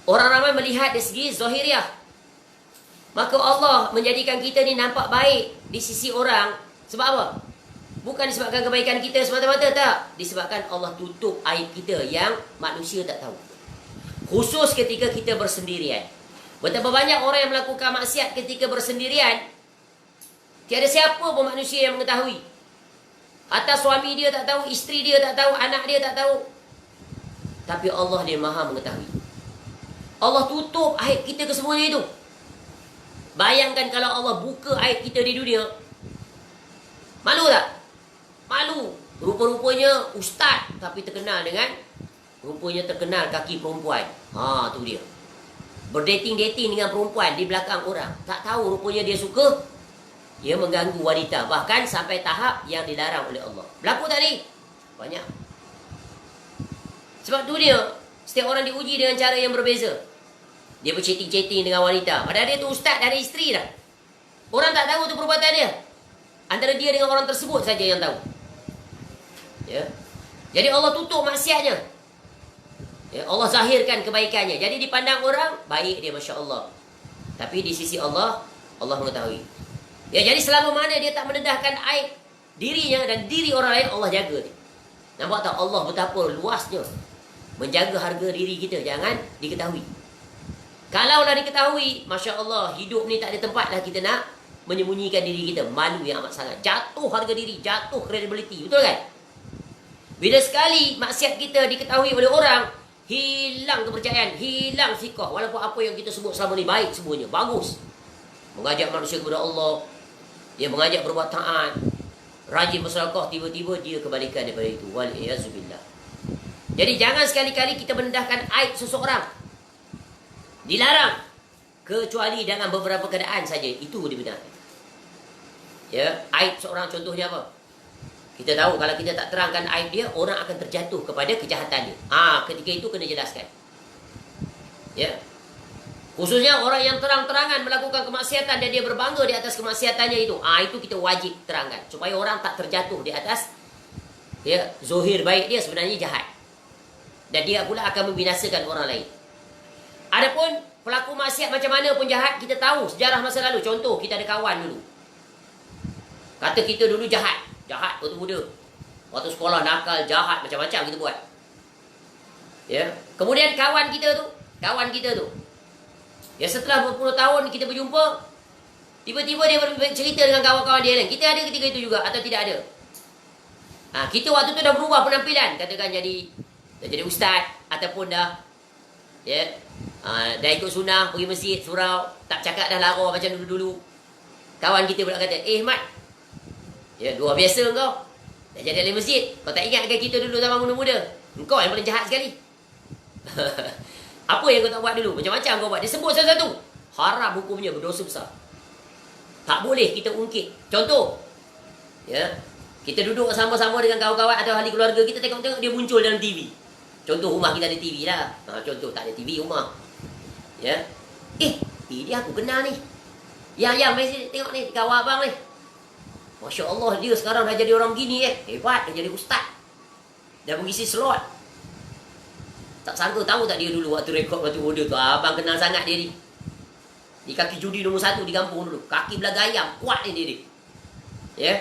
Orang ramai melihat dari segi zahiriah. Maka Allah menjadikan kita ni nampak baik di sisi orang. Sebab apa? Bukan disebabkan kebaikan kita semata-mata, tak. Disebabkan Allah tutup aib kita yang manusia tak tahu. Khusus ketika kita bersendirian. Betapa banyak orang yang melakukan maksiat ketika bersendirian. Tiada siapa pun manusia yang mengetahui. Atas suami dia tak tahu, isteri dia tak tahu, anak dia tak tahu. Tapi Allah dia maha mengetahui. Allah tutup aib kita kesemuanya itu. Bayangkan kalau Allah buka aib kita di dunia. Malu tak? Malu. Rupa-rupanya ustaz, tapi terkenal dengan, rupanya terkenal kaki perempuan. Tu dia. Berdating-dating dengan perempuan di belakang orang. Tak tahu rupanya dia suka. Dia mengganggu wanita. Bahkan sampai tahap yang dilarang oleh Allah. Berlaku tadi? Banyak. Sebab tu dia, setiap orang diuji dengan cara yang berbeza. Dia berchatting-chatting dengan wanita. Padahal dia tu ustaz, dah ada isteri dah. Orang tak tahu tu perbuatan dia. Antara dia dengan orang tersebut saja yang tahu. Ya. Jadi Allah tutup maksiatnya. Ya, Allah zahirkan kebaikannya. Jadi dipandang orang, baik dia, Masya Allah. Tapi di sisi Allah, Allah mengetahui. Ya, jadi selama mana dia tak mendedahkan aib dirinya dan diri orang lain, Allah jaga dia. Nampak tak Allah betapa luasnya menjaga harga diri kita, jangan diketahui. Kalaulah diketahui, Masya Allah, hidup ni tak ada tempat lah kita nak menyembunyikan diri kita. Malu yang amat sangat. Jatuh harga diri, jatuh credibility. Betul kan? Bila sekali maksiat kita diketahui oleh orang, hilang kepercayaan, hilang sikah. Walaupun apa yang kita sebut selama ni baik semuanya, bagus. Mengajak manusia kepada Allah, dia mengajak berbuat taat, rajin bersedekah, tiba-tiba dia kebalikan daripada itu. Wal-iyazubillah. Jadi jangan sekali-kali kita mendedahkan aib seseorang. Dilarang. Kecuali dalam beberapa keadaan saja. Itu dibenarkan. Ya, aib seorang contohnya apa? Kita tahu kalau kita tak terangkan aib dia, orang akan terjatuh kepada kejahatan dia. Ketika itu kena jelaskan. Ya. Khususnya orang yang terang-terangan melakukan kemaksiatan dan dia berbangga di atas kemaksiatannya itu. Itu kita wajib terangkan. Supaya orang tak terjatuh di atas zohir baik dia sebenarnya jahat. Dan dia pula akan membinasakan orang lain. Adapun pelaku maksiat macam mana pun jahat, kita tahu sejarah masa lalu. Contoh, kita ada kawan dulu. Kata kita dulu jahat. Jahat waktu muda. Waktu sekolah nakal, jahat, macam-macam kita buat. Ya. Kemudian kawan kita tu. Ya, setelah berpuluh tahun kita berjumpa, tiba-tiba dia bercerita dengan kawan-kawan dia lain. Kita ada ketika itu juga atau tidak ada? Kita waktu tu dah berubah penampilan. Katakan dah jadi ustaz ataupun dah dah ikut sunnah, pergi masjid, surau, tak cakap dah lara macam dulu-dulu. Kawan kita pula kata, Mat, luar biasa kau. Dah jadi ahli masjid. Kau tak ingat ke kita dulu zaman muda-muda? Engkau yang paling jahat sekali. Apa yang kau tak buat dulu? Macam-macam kau buat. Dia sebut satu-satu. Haram hukumnya, berdosa besar. Tak boleh kita ungkit. Contoh, kita duduk sama-sama dengan kawan-kawan atau ahli keluarga kita, tengok-tengok dia muncul dalam TV. Contoh, rumah kita ada TV lah. Contoh, tak ada TV rumah. Dia aku kenal ni. Yang mesti tengok ni, kawan abang ni. Masya Allah, dia sekarang dah jadi orang begini Hebat, dah jadi ustaz. Dah mengisi slot. Tak sangka, tahu tak dia dulu waktu rekod waktu muda tu, abang kenal sangat dia ni. Di kaki judi nombor 1 di kampung dulu. Kaki belaga ayam, kuat ni dia.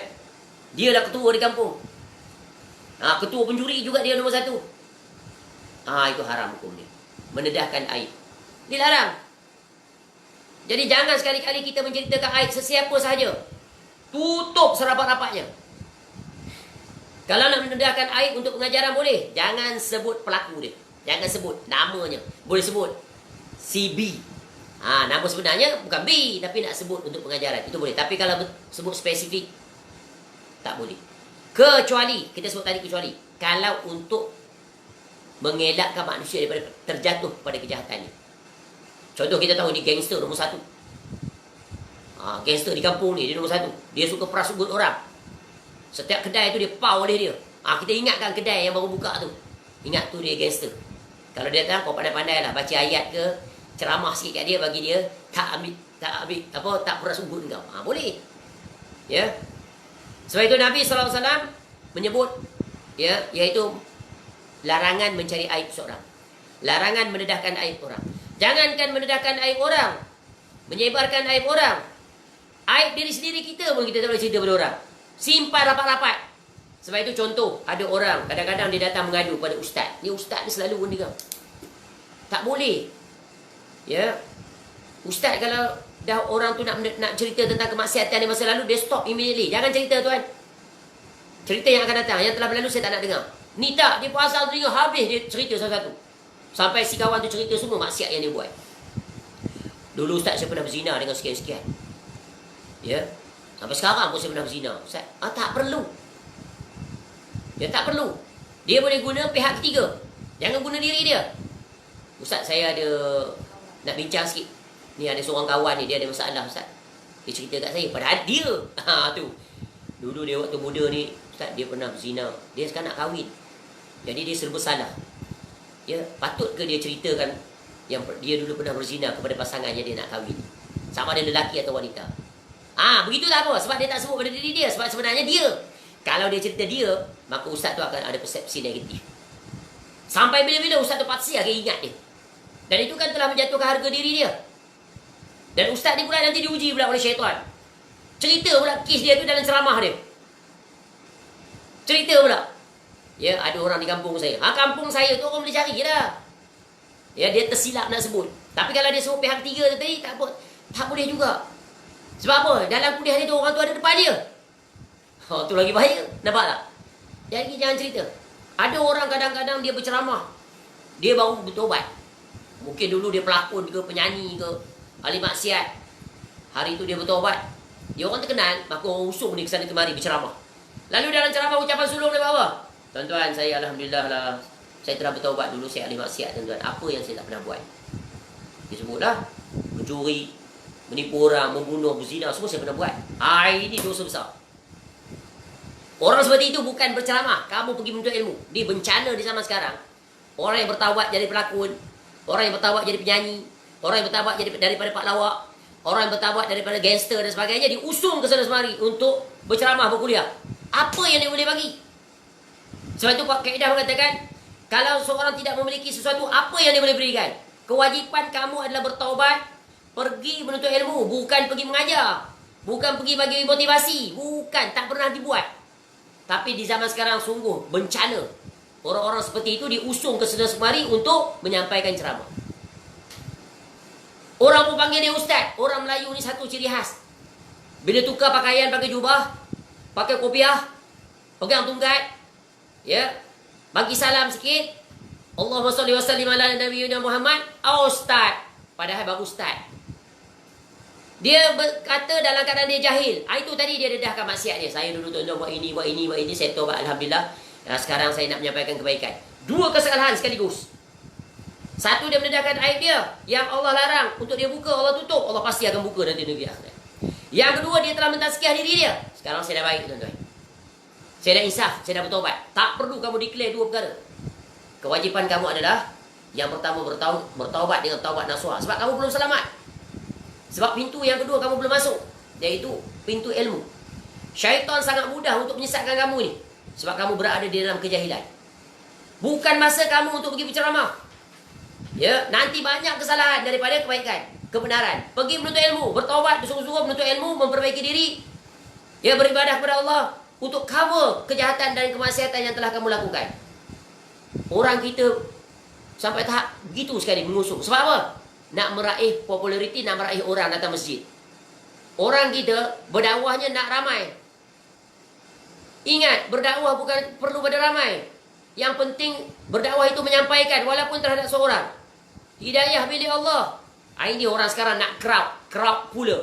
Dia dah ketua di kampung. Ketua penjuri juga dia nombor 1. Itu haram hukum dia. Menedahkan aib. Dilarang. Jadi jangan sekali-kali kita menceritakan aib sesiapa sahaja. Tutup serapat-rapatnya. Kalau nak menedahkan aib untuk pengajaran boleh. Jangan sebut pelaku dia. Jangan sebut namanya. Boleh sebut si B. Nama sebenarnya bukan B, tapi nak sebut untuk pengajaran. Itu boleh. Tapi kalau sebut spesifik, tak boleh. Kecuali, kita sebut tadi kecuali, kalau untuk mengelakkan manusia daripada terjatuh pada kejahatannya. Contoh, kita tahu ni gangster nombor 1. Gangster di kampung ni, dia nombor 1. Dia suka peras ugut orang. Setiap kedai tu dia pau oleh dia. Kita ingatkan kedai yang baru buka tu. Ingat tu dia gangster. Kalau dia datang, kau pandai-pandai lah baca ayat ke, ceramah sikit kat dia, bagi dia tak peras ugut kau. Boleh. Sebab itu Nabi SAW menyebut, iaitu larangan mencari aib seorang. Larangan mendedahkan aib orang. Jangankan mendedahkan aib orang, menyebarkan aib orang. Aib diri sendiri kita pun kita tak boleh cerita pada orang. Simpan rapat-rapat. Sebab itu contoh, ada orang kadang-kadang dia datang mengadu pada ustaz. Ni ustaz ni selalu pun dia. Tak boleh. Ustaz kalau dah orang tu nak cerita tentang kemaksiatan di masa lalu, dia stop immediately. Jangan cerita tuan. Cerita yang akan datang, yang telah berlalu saya tak nak dengar. Ni tak, dia pasal telinga habis dia cerita satu-satu. Sampai si kawan tu cerita semua maksiat yang dia buat. Dulu ustaz saya pernah berzina dengan sekian-sekian. Sampai sekarang pun saya pernah berzina. Ustaz, tak perlu. Tak perlu. Dia boleh guna pihak ketiga. Jangan guna diri dia. Ustaz, saya ada nak bincang sikit. Ni ada seorang kawan ni, dia ada masalah Ustaz. Dia cerita kat saya, padahal dia tu. Dulu dia waktu muda ni, Ustaz, dia pernah berzina. Dia sekarang nak kahwin. Jadi dia serba salah. Patut ke dia ceritakan yang dia dulu pernah berzina kepada pasangan yang dia nak kahwin. Sama ada lelaki atau wanita. Begitulah apa? Sebab dia tak sebut pada diri dia. Sebab sebenarnya dia. Kalau dia cerita dia, maka ustaz tu akan ada persepsi negatif. Sampai bila-bila ustaz tu pasti akan ingat dia. Dan itu kan telah menjatuhkan harga diri dia. Dan ustaz ni pula nanti diuji pula oleh syaitan. Cerita pula kes dia tu dalam ceramah dia. Cerita pula. Ya, ada orang di kampung saya. Kampung saya tu orang boleh cari je dah. Ya, dia tersilap nak sebut. Tapi kalau dia sebut pihak ketiga tadi, tak apa. Tak boleh juga. Sebab apa? Dalam kuliah dia tu orang tu ada depan dia. Tu lagi bahaya. Nampak tak? Jadi jangan cerita. Ada orang kadang-kadang dia berceramah. Dia baru bertobat. Mungkin dulu dia pelakon ke, penyanyi ke, ahli maksiat. Hari tu dia bertobat. Dia orang terkenal, maka orang usung ni kesana kemari berceramah. Lalu dalam ceramah ucapan sulung dia apa? Tuan-tuan, saya alhamdulillah lah. Saya telah bertaubat, dulu saya ahli maksiat, tuan-tuan. Apa yang saya tak pernah buat? Dia sebutlah, mencuri, menipu orang, membunuh, berzina, semua saya pernah buat. Ini dosa besar. Orang seperti itu bukan berceramah. Kamu pergi menuntut ilmu. Dia bencana di zaman sekarang. Orang yang bertaubat jadi pelakon, orang yang bertaubat jadi penyanyi, orang yang bertaubat jadi daripada pak lawak, orang yang bertaubat daripada gangster dan sebagainya, diusung ke sana semari untuk berceramah, berkuliah. Apa yang dia boleh bagi? Sebab itu Pak Kaedah mengatakan, kalau seorang tidak memiliki sesuatu, apa yang dia boleh berikan? Kewajipan kamu adalah bertaubat, pergi menuntut ilmu, bukan pergi mengajar, bukan pergi bagi motivasi, bukan, tak pernah dibuat. Tapi di zaman sekarang sungguh bencana. Orang-orang seperti itu diusung ke sana semari untuk menyampaikan ceramah. Orang pun panggil dia ustaz. Orang Melayu ni satu ciri khas. Bila tukar pakaian, pakai jubah, pakai kopiah, pegang tunggat, ya, bagi salam sikit, Allahumma salli wa sallim ala nabiyyina Muhammad, ustaz. Padahal baru ustaz. Dia berkata dalam keadaan dia jahil. Itu tadi dia dedahkan maksiat dia. Saya dulu tuan-tuan buat ini, buat ini, buat ini. Saya taubat alhamdulillah. Sekarang saya nak menyampaikan kebaikan. Dua kesalahan sekaligus. Satu, dia mendedahkan aib dia yang Allah larang untuk dia buka, Allah tutup. Allah pasti akan buka nanti negeri akhirat. Yang kedua, dia telah mentazkiyah diri dia. Sekarang saya dah baik tuan-tuan. Saya dah insaf, saya dah bertaubat. Tak perlu kamu declare dua perkara. Kewajipan kamu adalah yang pertama bertaubat dengan taubat nasuha. Sebab kamu belum selamat. Sebab pintu yang kedua kamu belum masuk, iaitu pintu ilmu. Syaitan sangat mudah untuk menyesatkan kamu ni. Sebab kamu berada di dalam kejahilan. Bukan masa kamu untuk pergi berceramah. Ya, nanti banyak kesalahan daripada kebaikan, kebenaran. Pergi menuntut ilmu, bertaubat, bersungguh-sungguh menuntut ilmu, memperbaiki diri. Ya, beribadah kepada Allah untuk cover kejahatan dan kemaksiatan yang telah kamu lakukan. Orang kita sampai tahap begitu sekali mengusung. Sebab apa? Nak meraih populariti, nak meraih orang datang masjid. Orang kita berdakwahnya nak ramai. Ingat, berdakwah bukan perlu pada ramai. Yang penting berdakwah itu menyampaikan walaupun terhadap seorang. Hidayah milik Allah. Ini orang sekarang nak crowd pula.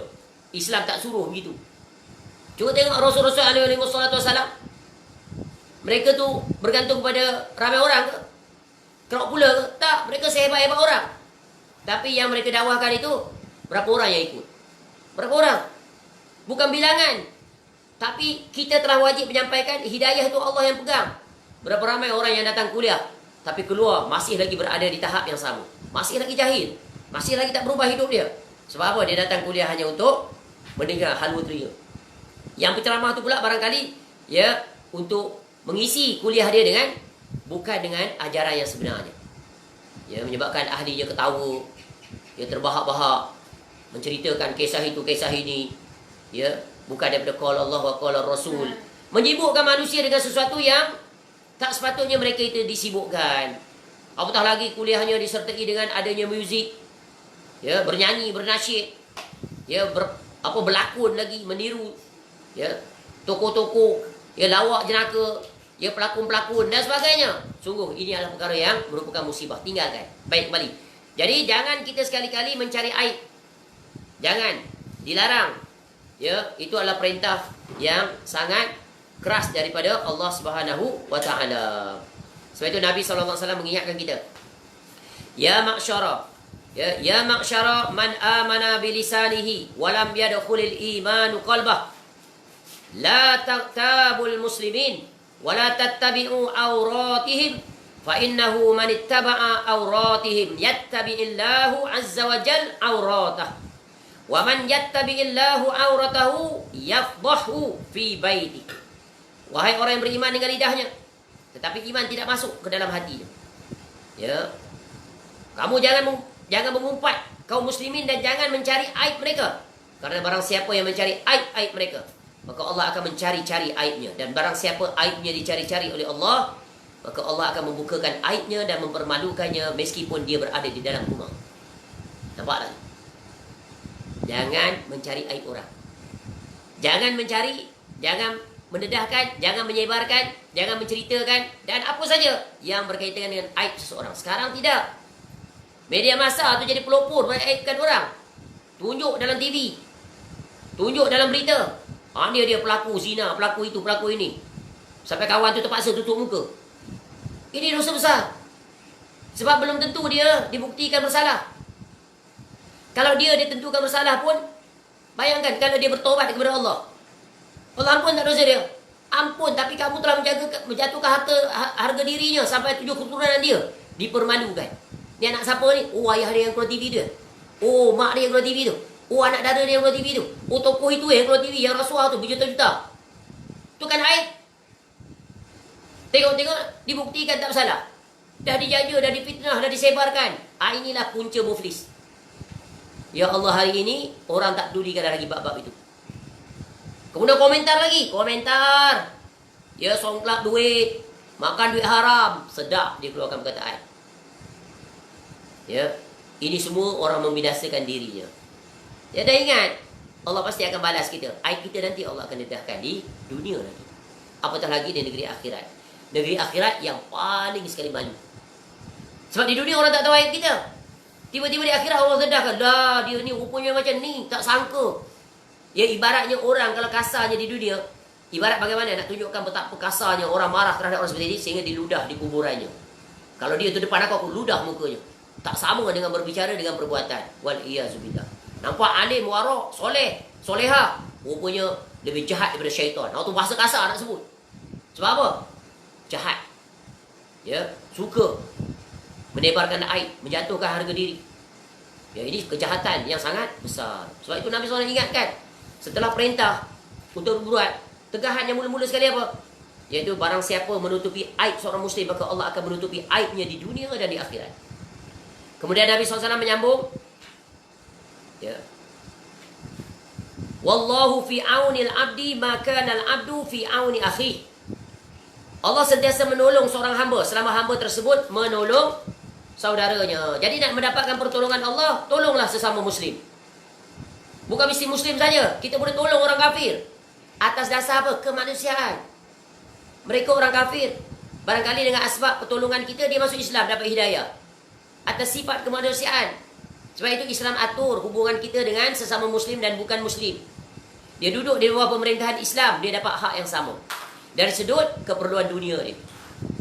Islam tak suruh begitu. Cuba tengok Rasul-Rasul alaihi wasallam. Mereka tu bergantung pada ramai orang ke? Crowd pula ke? Tak, mereka sehebat-hebat orang. Tapi yang mereka dakwahkan itu, berapa orang yang ikut? Berapa orang? Bukan bilangan. Tapi kita telah wajib menyampaikan hidayah itu Allah yang pegang. Berapa ramai orang yang datang kuliah, tapi keluar masih lagi berada di tahap yang sama. Masih lagi jahil. Masih lagi tak berubah hidup dia. Sebab apa? Dia datang kuliah hanya untuk mendengar halwa teria. Yang penceramah itu pula barangkali, ya, untuk mengisi kuliah dia bukan dengan ajaran yang sebenarnya. Ya, menyebabkan ahlinya ketawa, dia terbahak-bahak menceritakan kisah itu, kisah ini, ya, bukan daripada qala Allah wa qala Rasul. Menyibukkan manusia dengan sesuatu yang tak sepatutnya mereka itu disibukkan. Apatah lagi kuliahnya disertai dengan adanya muzik, ya, bernyanyi, bernasyid, ya, berlakon lagi, meniru, ya, toko-toko, ya, lawak jenaka, ya, pelakon-pelakon dan sebagainya. Sungguh ini adalah perkara yang merupakan musibah. Tinggalkan. Baik, kembali. Jadi jangan kita sekali-kali mencari aib. Jangan. Dilarang. Ya, itu adalah perintah yang sangat keras daripada Allah Subhanahu wa taala. Sebab itu Nabi sallallahu alaihi wasallam mengingatkan kita. Ya ma'syara. Ya ma'syara man amana bilisanihi wa lam yadkhulil imanu qalbah. La taqtabul muslimin wa la tattabi'u awratihim Fa innahu man ittaba'a awratihim yattabi'illahu azza wa jal awratah. Wa man yattabi'illahu awratahu yafdahu fi baiti. Wahai orang yang beriman dengan lidahnya, tetapi iman tidak masuk ke dalam hatinya. Ya. Kamu jangan mengumpat kaum muslimin dan jangan mencari aib mereka. Karena barang siapa yang mencari aib mereka, maka Allah akan mencari-cari aibnya. Dan barang siapa aibnya dicari-cari oleh Allah, maka Allah akan membukakan aibnya dan mempermalukannya meskipun dia berada di dalam rumah. Nampak tak? Jangan mencari aib orang. Jangan mendedahkan, jangan menyebarkan, jangan menceritakan dan apa saja yang berkaitan dengan aib seseorang. Sekarang tidak. Media massa tu jadi pelopor mengaibkan orang. Tunjuk dalam TV, tunjuk dalam berita. Dia pelaku zina, pelaku itu, pelaku ini. Sampai kawan tu terpaksa tutup muka. Ini dosa besar. Sebab belum tentu dia dibuktikan bersalah. Kalau dia ditentukan bersalah pun, bayangkan kalau dia bertobat kepada Allah. Allah ampun tak dosa dia. Ampun, tapi kamu telah menjatuhkan harga dirinya sampai 7 keturunan dia. Dipermalukan. Ni anak siapa ni? Oh, ayah dia yang keluar TV dia. Oh, mak dia yang keluar TV tu. Oh, anak dara dia yang keluar TV tu. Oh, tokoh itu yang keluar TV, yang rasuah tu berjuta-juta. Tu kan aib. Tengok-tengok, dibuktikan tak bersalah. Dah dijaja, dah difitnah, dah disebarkan. Inilah punca muflis. Ya Allah, hari ini orang tak pedulikan lagi bab-bab itu. Kemudian komentar lagi. Komentar. Ya, songklap duit. Makan duit haram. Sedap dia keluarkan perkataan. Ya, ini semua orang membinasakan dirinya. Ya, dah ingat, Allah pasti akan balas kita. Aib kita nanti Allah akan dedahkan di dunia nanti. Apatah lagi di negeri akhirat. Negeri akhirat yang paling sekali malu. Sebab di dunia orang tak tahu aib kita. Tiba-tiba di akhirat Allah dedahkan. Dah, dia ni rupanya macam ni. Tak sangka. Ya, ibaratnya orang kalau kasarnya di dunia, ibarat bagaimana nak tunjukkan betapa kasarnya orang marah terhadap orang seperti ini sehingga diludah di kuburannya. Kalau dia tu depan aku ludah mukanya. Tak sama dengan berbicara dengan perbuatan. Wal-iyazubillah. Nampak alim, warak, soleh, soleha. Rupanya lebih jahat daripada syaitan. Itu bahasa kasar nak sebut. Sebab apa? Jahat. Ya, suka menebarkan aib, menjatuhkan harga diri. Ya, ini kejahatan yang sangat besar. Sebab itu Nabi SAW ingatkan, setelah perintah untuk berbuat, tegahan yang mula-mula sekali apa? Iaitu barang siapa menutupi aib seorang muslim, maka Allah akan menutupi aibnya di dunia dan di akhirat. Kemudian Nabi SAW menyambung, ya, wallahu fi aunil abdi maka al abdu fi auni akhi. Allah sentiasa menolong seorang hamba selama hamba tersebut menolong saudaranya. Jadi nak mendapatkan pertolongan Allah, tolonglah sesama muslim. Bukan mesti muslim saja, kita boleh tolong orang kafir. Atas dasar apa? Kemanusiaan. Mereka orang kafir. Barangkali dengan asbab pertolongan kita, dia masuk Islam, dapat hidayah. Atas sifat kemanusiaan. Sebab itu Islam atur hubungan kita dengan sesama muslim dan bukan muslim. Dia duduk di bawah pemerintahan Islam, dia dapat hak yang sama. Dari sudut keperluan dunia dia.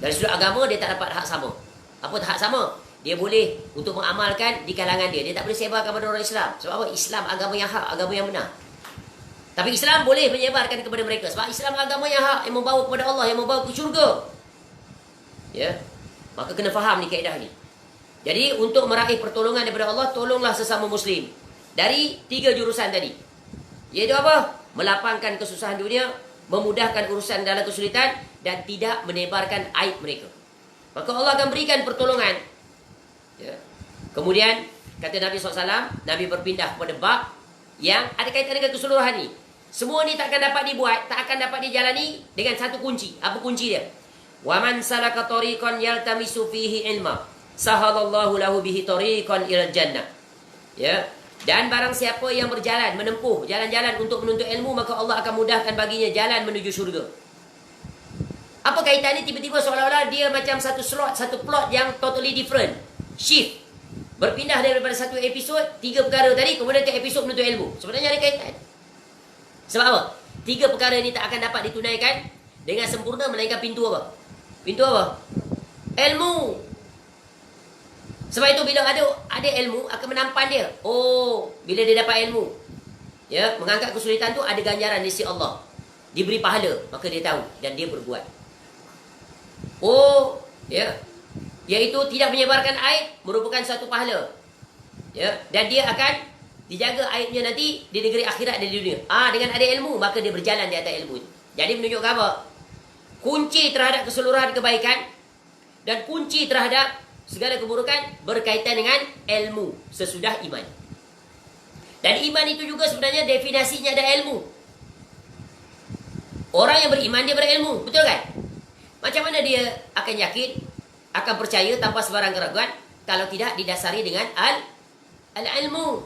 Dari sudut agama, dia tak dapat hak sama. Apa hak sama? Dia boleh untuk mengamalkan di kalangan dia. Dia tak boleh sebarkan kepada orang Islam. Sebab apa? Islam agama yang hak, agama yang benar. Tapi Islam boleh menyebarkan kepada mereka. Sebab Islam agama yang hak, yang membawa kepada Allah, yang membawa ke syurga. Ya. Maka kena faham ni kaedah ni. Jadi untuk meraih pertolongan daripada Allah, tolonglah sesama muslim. Dari 3 jurusan tadi. Iaitu apa? Melapangkan kesusahan dunia, memudahkan urusan dalam kesulitan, dan tidak menebarkan aib mereka. Maka Allah akan berikan pertolongan. Ya. Kemudian kata Nabi SAW, Nabi berpindah kepada bab yang ada kaitan dengan keseluruhan ni. Semua ni tak akan dapat dibuat, tak akan dapat dijalani dengan satu kunci. Apa kunci dia? Wa man salaka tariqan yaltamisu fihi ilma, sahalallahu lahu bihi tariqan ilal jannah. Ya. Dan barang siapa yang berjalan, menempuh jalan-jalan untuk menuntut ilmu, maka Allah akan mudahkan baginya jalan menuju syurga. Apa kaitannya tiba-tiba seolah-olah dia macam satu slot, satu plot yang totally different. Shift. Berpindah daripada satu episod, 3 perkara tadi, kemudian ke episod menuntut ilmu. Sebenarnya ada kaitan. Sebab apa? 3 perkara ini tak akan dapat ditunaikan dengan sempurna melainkan pintu apa? Pintu apa? Ilmu. Sebab itu bila ada ilmu akan menampan dia. Oh, bila dia dapat ilmu, ya, mengangkat kesulitan tu ada ganjaran di sisi Allah. Diberi pahala, maka dia tahu dan dia berbuat. Oh, ya. Iaitu tidak menyebarkan aib merupakan satu pahala. Ya, dan dia akan dijaga aibnya nanti di negeri akhirat dan di dunia. Dengan ada ilmu, maka dia berjalan di atas ilmu. Jadi menunjukkan apa? Kunci terhadap keseluruhan kebaikan dan kunci terhadap segala keburukan berkaitan dengan ilmu sesudah iman. Dan iman itu juga sebenarnya definisinya ada ilmu. Orang yang beriman dia berilmu, betul kan? Macam mana dia akan yakin, akan percaya tanpa sebarang keraguan kalau tidak didasari dengan al-ilmu.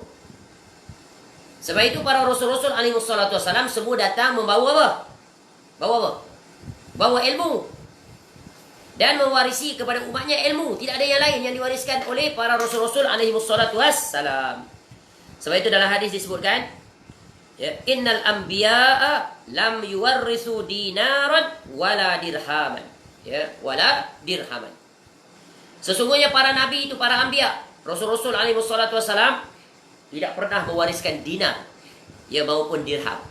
Sebab itu para rasul-rasul alaihi wassalatu wassalam semua datang membawa apa? Bawa ilmu. Dan mewarisi kepada umatnya ilmu. Tidak ada yang lain yang diwariskan oleh para rasul-rasul alaihi wassalatu wassalam. Sebab itu dalam hadis disebutkan, ya, innal anbiya'a lam yuwarrisu dinaran wala dirhaman. Ya, wala dirhaman. Sesungguhnya para nabi itu, para anbiya, rasul-rasul alaihi wassalatu wassalam tidak pernah mewariskan dinar, ya, maupun dirham.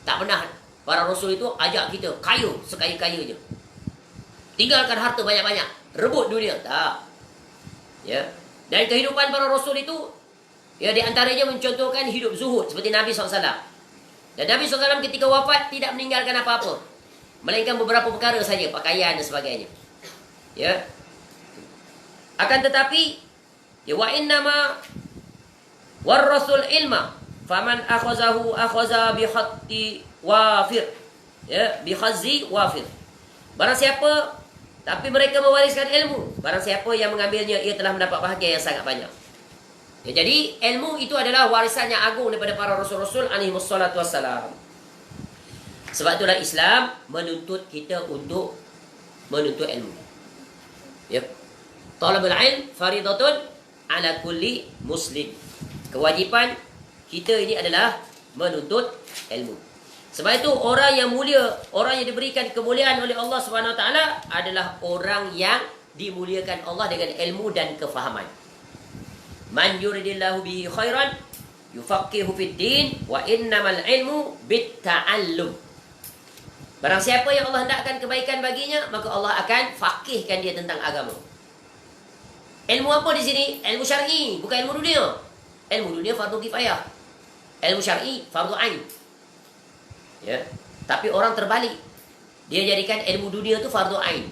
Tak pernah. Para rasul itu ajak kita kayu sekaya-kayanya. Tinggalkan harta banyak-banyak, rebut dunia. Tak. Ya. Dan kehidupan para rasul itu, ya, di antaranya mencontohkan hidup zuhud seperti Nabi SAW. Dan Nabi SAW ketika wafat tidak meninggalkan apa-apa, melainkan beberapa perkara saja, pakaian dan sebagainya. Ya. Akan tetapi, ya, wa innama warrasul ilma faman akhazahu akhaza bihatti wafir. Ya, bihazzi wafir. Barang siapa, tapi mereka mewariskan ilmu, barang siapa yang mengambilnya, ia telah mendapat bahagia yang sangat banyak. Ya, jadi ilmu itu adalah warisan yang agung daripada para rasul-rasul alaihi wassalatu wassalam. Sebab itulah Islam menuntut kita untuk menuntut ilmu. Ya. Talabul ilm faridatun ala kulli muslim. Kewajipan kita ini adalah menuntut ilmu. Sebab itu orang yang mulia, orang yang diberikan kemuliaan oleh Allah Subhanahu Wa Taala adalah orang yang dimuliakan Allah dengan ilmu dan kefahaman. Man yuridillahu bihi khairan yufaqihu fid din wa innamal ilmu bitta'allum. Barang siapa yang Allah hendakkan kebaikan baginya, maka Allah akan faqihkan dia tentang agama. Ilmu apa di sini? Ilmu syar'i, bukan ilmu dunia. Ilmu dunia fardu kifayah. Ilmu syar'i fardu ain. Ya. Tapi orang terbalik. Dia jadikan ilmu dunia itu fardu ain.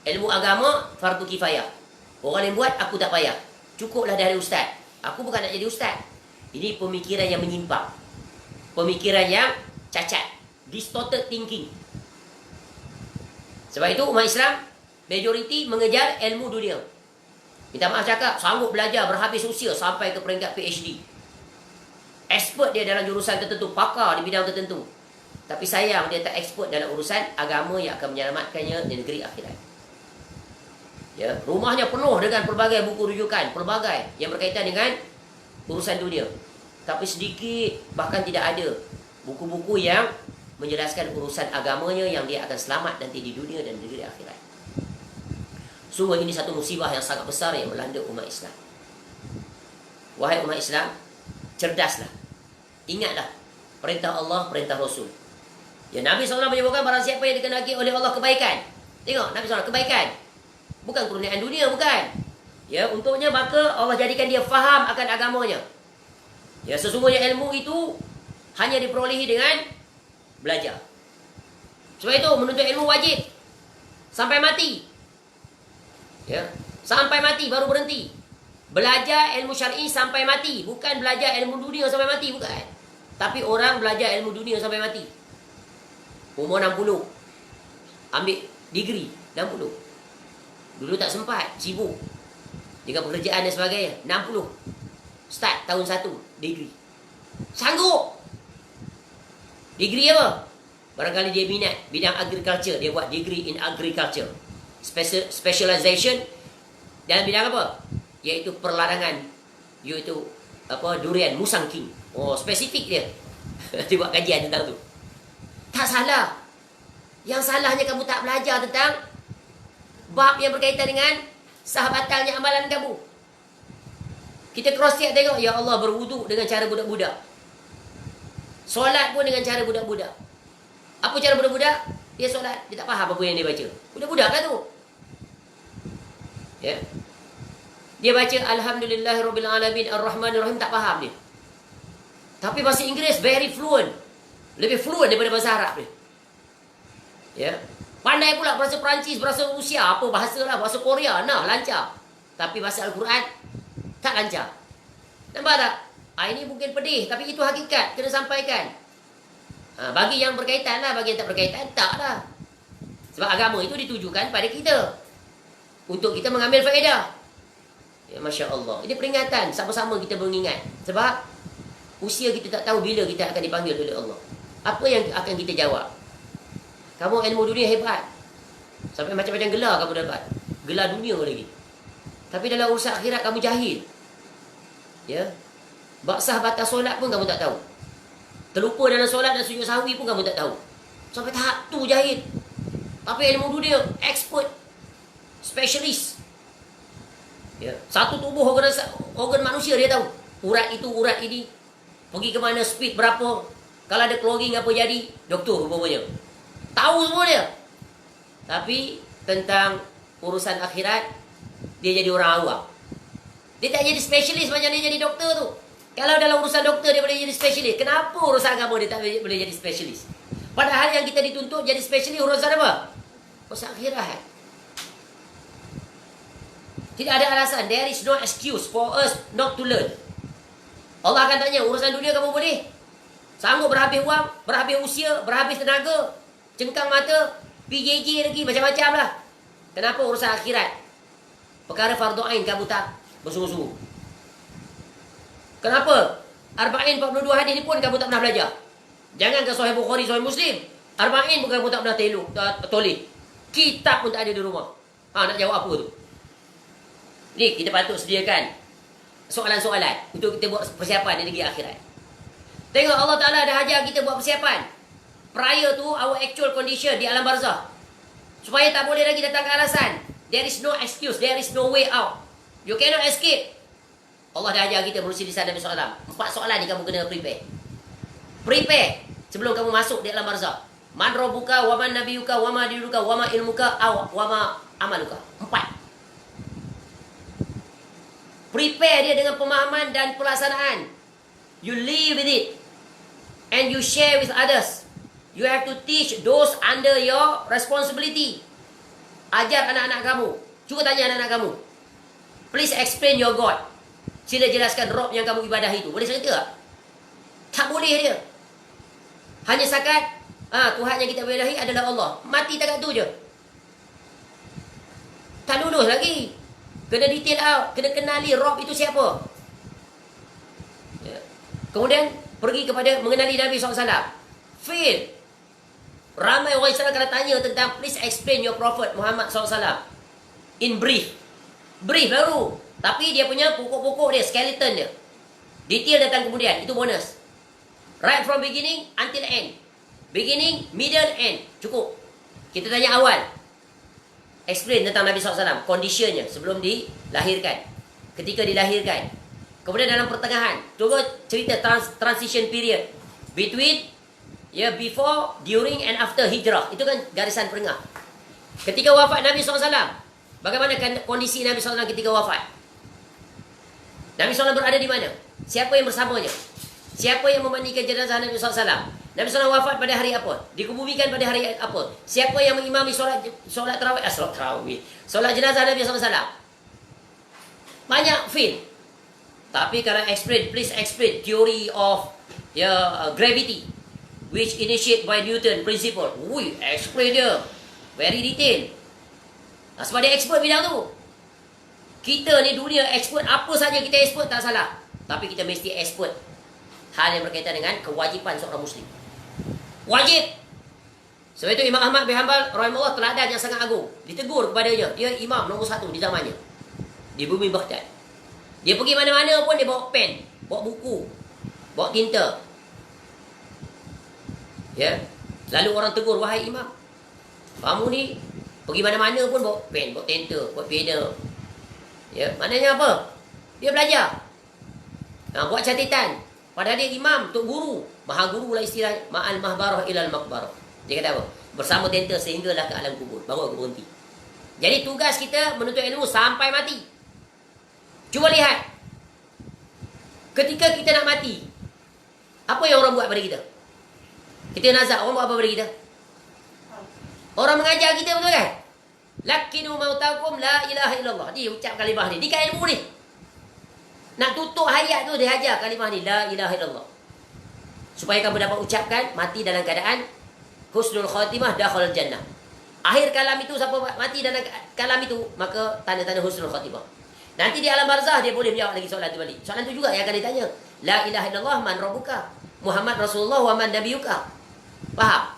Ilmu agama fardu kifayah. Orang yang buat, aku tak payah. Cukuplah dari ustaz. Aku bukan nak jadi ustaz. Ini pemikiran yang menyimpang. Pemikiran yang cacat. Distorted thinking. Sebab itu umat Islam majoriti mengejar ilmu dunia. Minta maaf cakap, sanggup belajar berhabis usia sampai ke peringkat PhD. Expert dia dalam jurusan tertentu, pakar di bidang tertentu. Tapi sayang dia tak expert dalam urusan agama yang akan menyelamatkannya di negeri akhirat. Ya, rumahnya penuh dengan pelbagai buku rujukan, pelbagai yang berkaitan dengan urusan dunia. Tapi sedikit, bahkan tidak ada buku-buku yang menjelaskan urusan agamanya yang dia akan selamat nanti di dunia dan di negeri akhirat. Sungguh ini satu musibah yang sangat besar yang melanda umat Islam. Wahai umat Islam, cerdaslah. Ingatlah perintah Allah, perintah Rasul. Ya, Nabi SAW menyebutkan barang siapa yang dikenaki oleh Allah kebaikan. Tengok, Nabi SAW kebaikan. Bukan kurniaan dunia, bukan. Ya, untuknya maka Allah jadikan dia faham akan agamanya. Ya, sesungguhnya ilmu itu hanya diperolehi dengan belajar. Sebab itu menuntut ilmu wajib sampai mati. Ya, sampai mati baru berhenti. Belajar ilmu syar'i sampai mati, bukan belajar ilmu dunia sampai mati, bukan. Tapi orang belajar ilmu dunia sampai mati. Umur 60. Ambil degree 60. Dulu tak sempat, sibuk dengan pekerjaan dan sebagainya. 60. Start tahun 1 degree. Sanggup. Degree apa? Barangkali dia minat bidang agriculture, dia buat degree in agriculture. Specialization dalam bidang apa? Iaitu perladangan, iaitu apa, durian Musang King. Oh, spesifik dia. Dia buat kajian tentang tu. Tak salah. Yang salahnya kamu tak belajar tentang bab yang berkaitan dengan sahabatalnya amalan kamu. Kita cross check tengok, ya Allah, berwuduk dengan cara budak-budak. Solat pun dengan cara budak-budak. Apa cara budak-budak? Dia solat, dia tak faham apa yang dia baca. Budak-budak lah tu. Ya. Dia baca Alhamdulillahirrabbilalamin Ar-Rahmanir-Rahim, tak faham dia. Tapi bahasa Inggeris very fluent. Lebih fluent daripada bahasa Arab dia. Ya. Pandai pula bahasa Perancis, bahasa Rusia, apa bahasa lah, bahasa Korea, nah lancar. Tapi bahasa Al-Quran tak lancar. Nampak tak? Ini mungkin pedih, tapi itu hakikat, kena sampaikan. Bagi yang berkaitan lah, bagi yang tak berkaitan, tak lah. Sebab agama itu ditujukan pada kita, untuk kita mengambil faedah. Ya, Masya Allah. Ini peringatan, sama-sama kita mengingat. Sebab usia kita tak tahu bila kita akan dipanggil oleh Allah. Apa yang akan kita jawab? Kamu ilmu dunia hebat, sampai macam-macam gelar kamu dapat, gelar dunia lagi. Tapi dalam urusan akhirat kamu jahil. Ya. Baksah batas solat pun kamu tak tahu. Terlupa dalam solat dan sujud sahwi pun kamu tak tahu. Sampai tahap tu jahil. Tapi ilmu dunia, expert, specialist. Ya. Satu tubuh organ manusia dia tahu. Urat itu, urat ini, pergi ke mana, speed berapa, kalau ada clogging apa jadi, doktor rupanya. Tahu semua dia. Tapi tentang urusan akhirat, dia jadi orang awam. Dia tak jadi specialist macam dia jadi doktor tu. Kalau dalam urusan doktor dia boleh jadi specialist, kenapa urusan agama dia tak boleh jadi specialist? Padahal yang kita dituntut jadi specialist urusan apa? Urusan akhirat. Tidak ada alasan. There is no excuse for us not to learn. Allah akan tanya, urusan dunia kamu boleh? Sanggup berhabis wang, berhabis usia, berhabis tenaga, cengkang mata, PJJ lagi, macam-macam lah. Kenapa urusan akhirat? Perkara fardu ain kamu tak bersungguh-sungguh. Kenapa? Arba'in 42 hadis ni pun kamu tak pernah belajar. Jangan ke Sahih Bukhari, Sahih Muslim. Arba'in pun kamu tak pernah toleh. Kitab pun tak ada di rumah. Nak jawab apa tu? Ni kita patut sediakan soalan-soalan untuk kita buat persiapan di negeri akhirat. Tengok Allah Ta'ala dah ajar kita buat persiapan prior to our actual condition di alam barzah. Supaya tak boleh lagi datang alasan. There is no excuse, there is no way out. You cannot escape. Allah dah ajar kita berusia di sana Nabi SAW. 4 soalan ni kamu kena prepare. Prepare sebelum kamu masuk di alam barzah. Man rabbuka, wa man nabiyuka, wa ma dinuka, wa ma ilmuka, wa ma amaluka. 4. Prepare dia dengan pemahaman dan pelaksanaan. You live with it. And you share with others. You have to teach those under your responsibility. Ajar anak-anak kamu. Cuba tanya anak-anak kamu. Please explain your God. Sila jelaskan Rob yang kamu ibadahi itu. Boleh saya kata tak? Tak boleh dia. Hanya sakat Tuhan yang kita ibadahi adalah Allah. Mati takat tu je. Tak lulus lagi. Kena detail out. Kena kenali Rob itu siapa. Ya. Kemudian pergi kepada mengenali Nabi SAW. Fail. Ramai orang Islam kena tanya tentang please explain your Prophet Muhammad SAW. In brief. Brief baru. Tapi dia punya pokok-pokok dia, skeleton dia. Detail datang kemudian, itu bonus. Right from beginning until end. Beginning, middle, end. Cukup. Kita tanya awal. Explain tentang Nabi SAW, conditionnya sebelum dilahirkan. Ketika dilahirkan. Kemudian dalam pertengahan, coba cerita transition period. Between, before, during and after hijrah. Itu kan garisan perengah. Ketika wafat Nabi SAW, bagaimana kondisi Nabi SAW ketika wafat? Nabi SAW berada di mana? Siapa yang bersamanya? Siapa yang memandikan jenazah Nabi SAW? Nabi SAW wafat pada hari apa? Dikubumikan pada hari apa? Siapa yang mengimami solat tarawih? Solat jenazah Nabi SAW. Banyak field. Tapi kalau explain, please explain theory of gravity, which initiate by Newton principle. Explain dia. Very detail. Sebab dia expert bidang tu. Kita ni dunia expert, apa saja kita expert tak salah. Tapi kita mesti expert hal yang berkaitan dengan kewajipan seorang Muslim. Wajib. Sebab itu Imam Ahmad bin Hanbal rahimahullah teladan yang sangat agung. Ditegur kepadanya. Dia imam nombor 1 di zamannya. Di bumi Baghdad. Dia pergi mana-mana pun dia bawa pen, bawa buku, bawa tinta. Ya. Lalu orang tegur, wahai imam, kamu ni pergi mana-mana pun bawa pen, bawa tinta, bawa pena. Ya, maknanya apa? Dia belajar. Buat catatan. Padahal dia imam, tok guru. Maha guru lah istilahnya. Ma'al mahbarah ilal makbarah. Dia kata apa? Bersama tenter sehinggalah ke alam kubur. Baru aku berhenti. Jadi tugas kita menuntut ilmu sampai mati. Cuba lihat. Ketika kita nak mati, apa yang orang buat pada kita? Kita nazak, orang buat apa pada kita? Orang mengajar kita, betul kan? Lakinu mautakum la ilaha illallah. Dia ucap kalimah ni. Dia kan ilmu ni. Nak tutup hayat tu, dia ajar kalimah ni. La ilaha illallah. Supaya kamu dapat ucapkan, mati dalam keadaan husnul khatimah, dakhal jannah. Akhir kalam itu, siapa mati dalam kalam itu, maka tanda-tanda husnul khatimah. Nanti di alam barzah, dia boleh menjawab lagi soalan tu balik. Soalan tu juga yang akan ditanya. La ilaha illallah, man rabbuka? Muhammad Rasulullah wa man nabiyuka? Faham?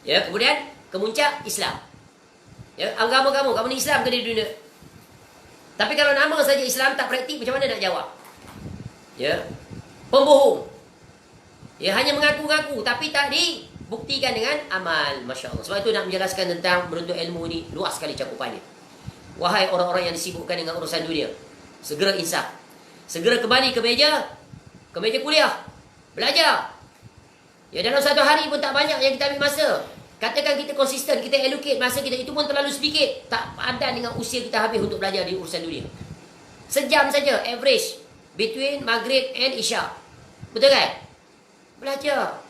Ya, kemudian kemuncak Islam. Ya, agama kamu ni Islam ke di dunia? Tapi kalau nama saja Islam tak praktik, macam mana nak jawab? Ya, pembohong. Ya, hanya mengaku-ngaku tapi tak dibuktikan dengan amal. Masya Allah. Sebab itu nak menjelaskan tentang menuntut ilmu ni luas sekali cakupannya. Wahai orang-orang yang disibukkan dengan urusan dunia, segera insaf. Segera kembali ke meja kuliah. Belajar. Ya, dalam satu hari pun tak banyak yang kita ambil masa. Katakan kita konsisten, kita allocate masa kita, itu pun terlalu sedikit. Tak padan dengan usia kita habis untuk belajar di urusan dunia. Sejam saja, average. Between Maghrib and Isya. Betul kan? Belajar.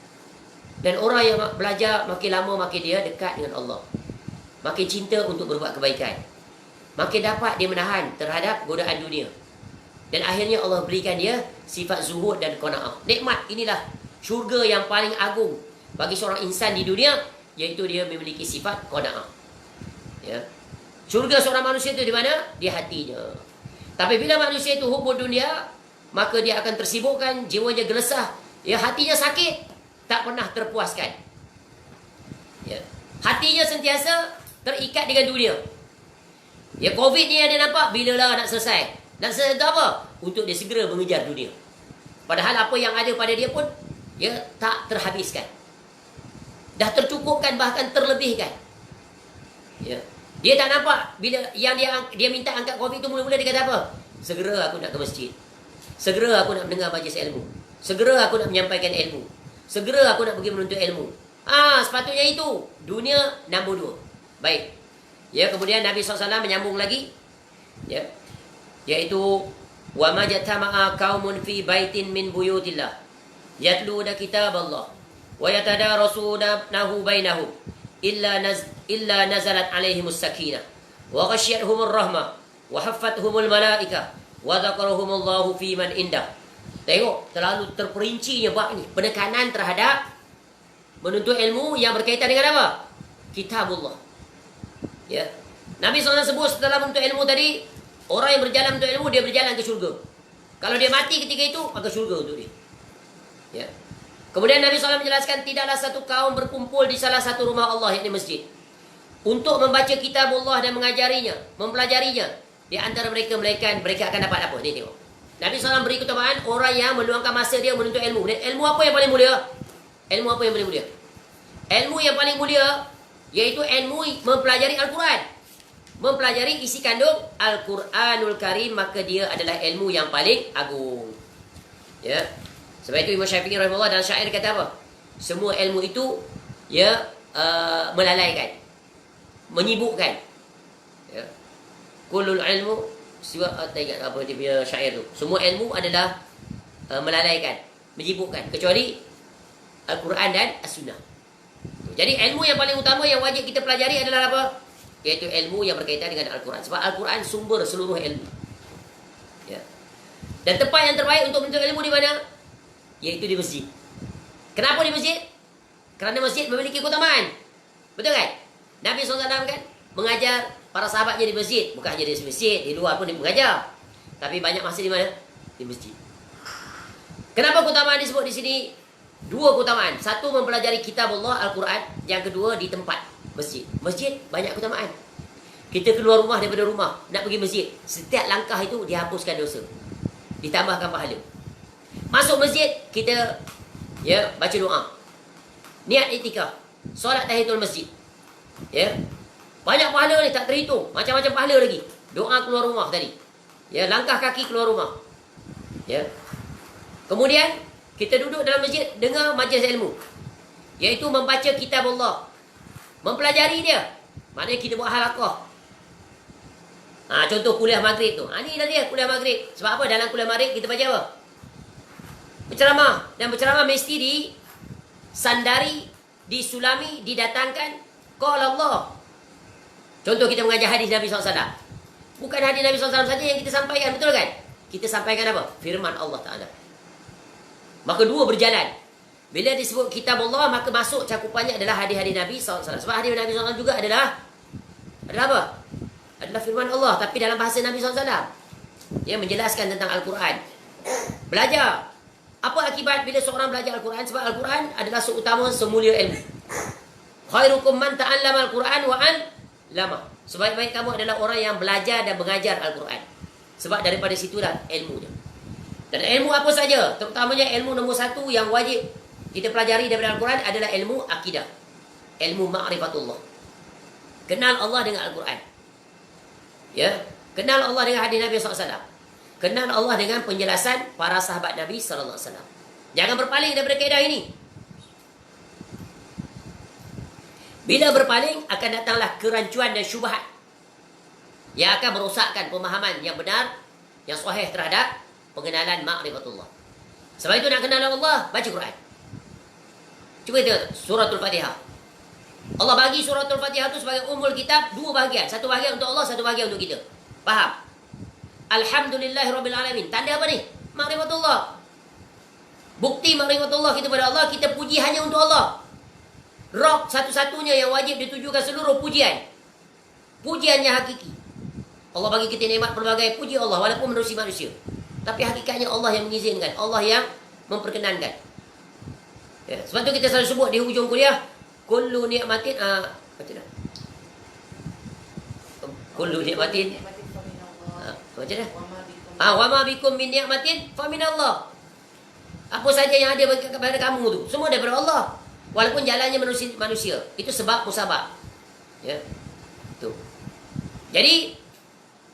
Dan orang yang belajar, makin lama makin dia dekat dengan Allah. Makin cinta untuk berbuat kebaikan. Makin dapat dia menahan terhadap godaan dunia. Dan akhirnya Allah berikan dia sifat zuhud dan qanaah. Nikmat inilah syurga yang paling agung bagi seorang insan di dunia, iaitu dia memiliki sifat qanaah. Ya. Syurga seorang manusia itu di mana? Di hatinya. Tapi bila manusia itu hubbu dunia, maka dia akan tersibukkan, jiwanya gelisah, ya, hatinya sakit, tak pernah terpuaskan. Ya. Hatinya sentiasa terikat dengan dunia. Ya, Covid ni ada nampak, bilalah nak selesai. Nak selesai untuk apa? Untuk dia segera mengejar dunia. Padahal apa yang ada pada dia pun, ya, tak terhabiskan. Dah tercukupkan, bahkan terlebihkan. Ya. Dia tak nampak bila yang dia minta angkat Covid tu, mula-mula dia kata apa? Segera aku nak ke masjid. Segera aku nak mendengar majlis ilmu. Segera aku nak menyampaikan ilmu. Segera aku nak pergi menuntut ilmu. Sepatutnya itu. Dunia nombor 2. Baik. Ya, kemudian Nabi SAW menyambung lagi. Ya. Iaitu wa majtama'a qaumun fi baitin min buyutillah yatluna kitab Allah wa yatadarasunahu bainahum illa nazalat alaihimus sakinah wa ghasyiyatuhumur rahmah wa haffathumul malaikah wa dzakarahumullahu fi man indah. Tengok, terlalu terperincinya bab ni, penekanan terhadap menuntut ilmu yang berkaitan dengan apa? Kitabullah. Ya. Nabi SAW sebut setelah menuntut ilmu tadi, orang yang berjalan untuk ilmu, dia berjalan ke syurga. Kalau dia mati ketika itu, maka syurga untuk dia. Ya. Kemudian Nabi SAW menjelaskan, tidaklah satu kaum berkumpul di salah satu rumah Allah, yakni masjid, untuk membaca kitab Allah dan mengajarinya, mempelajarinya. Di antara mereka akan dapat apa? Ni tengok. Nabi SAW beri keutamaan orang yang meluangkan masa dia menuntut ilmu. Dan ilmu apa yang paling mulia? Ilmu apa yang paling mulia? Ilmu yang paling mulia, iaitu ilmu mempelajari Al-Quran. Mempelajari isi kandung Al-Quranul Karim, maka dia adalah ilmu yang paling agung. Ya. Sebab itu Imam Syafi'i rahimahullah dalam syair kata apa? Semua ilmu itu, ya, melalaikan, menyibukkan. Ya. Kulul ilmu siwa, tak ingat apa dia punya syair tu. Semua ilmu adalah melalaikan, menyibukkan, kecuali Al-Quran dan As-Sunnah. Jadi ilmu yang paling utama yang wajib kita pelajari adalah apa? Iaitu ilmu yang berkaitan dengan Al-Quran. Sebab Al-Quran sumber seluruh ilmu. Ya. Dan tempat yang terbaik untuk menuntut ilmu di mana? Iaitu di masjid. Kenapa di masjid? Kerana masjid memiliki keutamaan. Betul kan? Nabi SAW kan mengajar para sahabatnya di masjid. Bukan hanya di masjid, di luar pun dia mengajar. Tapi banyak masa di mana? Di masjid. Kenapa keutamaan disebut di sini? Dua keutamaan. Satu, mempelajari kitab Allah, Al-Quran. Yang kedua, di tempat masjid. Masjid banyak keutamaan. Kita keluar rumah daripada rumah, nak pergi masjid, setiap langkah itu dihapuskan dosa, ditambahkan pahala. Masuk masjid, kita, ya, baca doa, niat iktikaf, solat tahiyatul masjid. Ya. Banyak pahala ni, tak terhitung. Macam-macam pahala lagi. Doa keluar rumah tadi. Ya, langkah kaki keluar rumah. Ya. Kemudian kita duduk dalam masjid, dengar majlis ilmu, iaitu membaca kitab Allah, mempelajari dia. Maknanya kita buat halaqah. Contoh kuliah maghrib tu. Ni dah dia kuliah maghrib. Sebab apa? Dalam kuliah maghrib kita baca apa? Berceramah. Dan berceramah mesti disandari, disulami, didatangkan qala Allah. Contoh kita mengajar hadis Nabi SAW. Bukan hadis Nabi SAW saja yang kita sampaikan, betul kan? Kita sampaikan apa? Firman Allah Ta'ala. Maka dua berjalan. Bila disebut kitab Allah, maka masuk cakupannya adalah hadis-hadis Nabi SAW. Sebab hadis Nabi SAW juga adalah apa? Adalah firman Allah, tapi dalam bahasa Nabi SAW. Dia menjelaskan tentang Al-Quran. Belajar. Apa akibat bila seorang belajar Al-Quran? Sebab Al-Quran adalah seutama semulia ilmu. Khairukum man ta'allama Al-Quran wa 'allama. Sebaik-baik kamu adalah orang yang belajar dan mengajar Al-Quran. Sebab daripada situlah ilmunya. Dan ilmu apa saja? Terutamanya ilmu nombor satu yang wajib kita pelajari daripada Al-Quran adalah ilmu akidah. Ilmu ma'rifatullah. Kenal Allah dengan Al-Quran. Ya, kenal Allah dengan hadis Nabi SAW. Kenal Allah dengan penjelasan para sahabat Nabi SAW. Jangan berpaling daripada kaedah ini. Bila berpaling, akan datanglah kerancuan dan syubhat yang akan merosakkan pemahaman yang benar, yang sahih terhadap pengenalan ma'rifatullah. Sebab itu nak kenal Allah, baca Quran. Cuba kita suratul Fatihah. Allah bagi suratul Fatihah itu sebagai umul kitab, dua bahagian. Satu bahagian untuk Allah, satu bahagian untuk kita. Faham? Alhamdulillahirrabbilalamin. Tanda apa ni? Ma'rifatullah. Bukti ma'rifatullah kita pada Allah, kita puji hanya untuk Allah. Rabb satu-satunya yang wajib ditujukan seluruh pujian. Pujiannya hakiki. Allah bagi kita nikmat pelbagai, puji Allah walaupun manusia. Tapi hakikatnya Allah yang mengizinkan, Allah yang memperkenankan. Ya, sebab tu kita selalu sebut di hujung kuliah, kullu ni'matin baca dah. Kullu ni'matin baca dah. Wa ma bikum min ni'matin fa min Allah. Apa saja yang ada kepada kamu tu, semua daripada Allah. Walaupun jalannya manusia. Itu sebab musabab. Ya. Tu. Jadi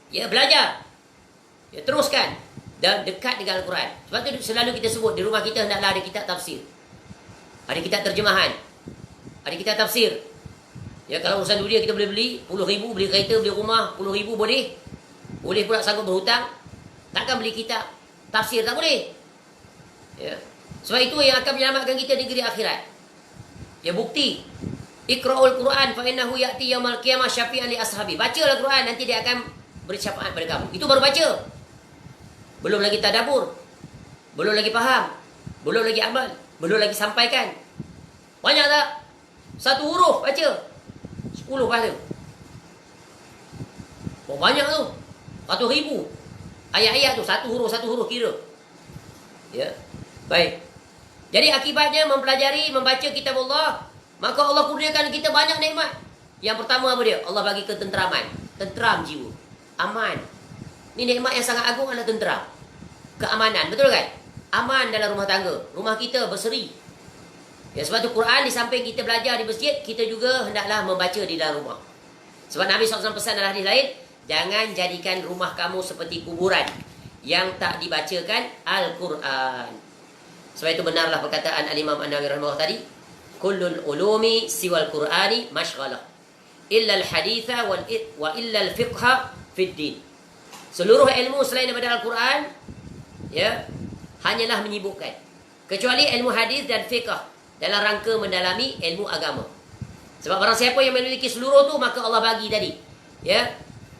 ya belajar. Ya teruskan dan dekat dengan Al-Quran. Sebab tu selalu kita sebut di rumah kita hendaklah ada kitab tafsir. Ada kitab terjemahan. Ada kitab tafsir. Ya kalau urusan dunia kita boleh beli 10,000, beli kereta, beli rumah 10,000 boleh. Boleh pula sanggup berhutang. Takkan beli kitab tafsir, tak boleh. Ya. Sebab itu yang akan menyelamatkan kita di negeri akhirat. Ya bukti. Iqra'ul Quran fa innahu ya'ti yaumal qiyamah syafi'an li ashabi. Bacalah Quran, nanti dia akan beri syafaat pada kamu. Itu baru baca. Belum lagi tadabbur. Belum lagi faham. Belum lagi amal. Belum lagi sampaikan. Banyak tak? Satu huruf baca 10 pahala. Oh, banyak tu. 100,000 ayat-ayat tu, satu huruf kira. Ya. Baik. Jadi akibatnya mempelajari, membaca kitab Allah, maka Allah kurniakan kita banyak nikmat. Yang pertama apa dia? Allah bagi ketenteraman. Tenteram jiwa. Aman. Ini nikmat yang sangat agung adalah tenteram. Keamanan, betul kan? Aman dalam rumah tangga. Rumah kita berseri. Ya, sebab tu Quran di samping kita belajar di masjid, kita juga hendaklah membaca di dalam rumah. Sebab Nabi SAW pesan dalam hadis lain, jangan jadikan rumah kamu seperti kuburan yang tak dibacakan Al-Quran. Sebab itu benarlah perkataan Al-Imam An-Nawawi rahimahullah tadi, kullul ulumi siwal Qur'ani mashghalah illa al-haditha wa illa al-fiqha fid din. Seluruh ilmu selain daripada Al-Quran ya hanyalah menyibukkan, kecuali ilmu hadis dan fiqh dalam rangka mendalami ilmu agama. Sebab barang siapa yang memiliki seluruh tu, maka Allah bagi tadi ya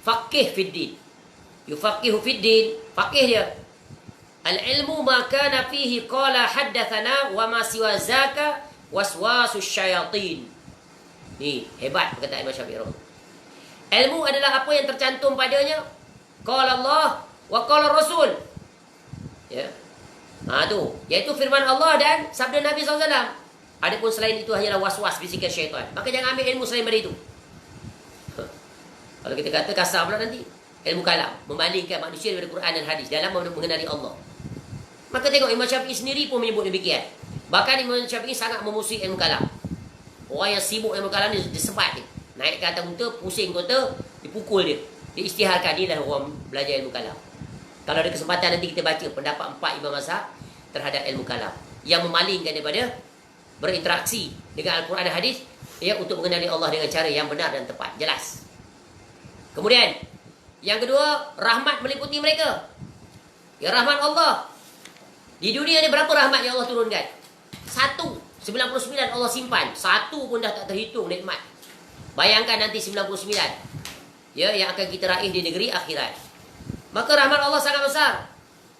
faqih fid din, yufaqihu fid din, faqih dia. Al-ilmu ma kana fihi qala haddathana wa ma siwa zaka waswasus syayatin. Ni hebat perkataan Imam Syafi'i. Ilmu adalah apa yang tercantum padanya qala Allah wa qala Rasul. Ya. Tu, iaitu firman Allah dan sabda Nabi SAW. Adapun selain itu hanyalah was-was bisikan syaitan. Maka jangan ambil ilmu selain daripada itu. Kalau kita kata kasar pula nanti, ilmu kalam, membandingkan manusia daripada Quran dan hadis dalam mengenali Allah. Maka tengok Imam Syafi'i sendiri pun menyebut demikian. Bahkan Imam Syafi'i sangat memusuhi ilmu kalam. Orang yang sibuk ilmu kalam ni disebat ni. Naik ke atas unta, pusing unta, dipukul dia. Diisytiharkan, dia lah orang belajar ilmu kalam. Kalau ada kesempatan nanti kita baca pendapat 4 imam mazhab terhadap ilmu kalam yang memalingkan daripada berinteraksi dengan Al-Quran dan hadis ya untuk mengenali Allah dengan cara yang benar dan tepat, jelas. Kemudian Yang kedua, rahmat meliputi mereka. Ya, rahmat Allah. Di dunia ni berapa rahmat yang Allah turunkan? 99 Allah simpan. Satu pun dah tak terhitung nikmat. Bayangkan nanti 99. Ya, yang akan kita raih di negeri akhirat. Maka rahmat Allah sangat besar.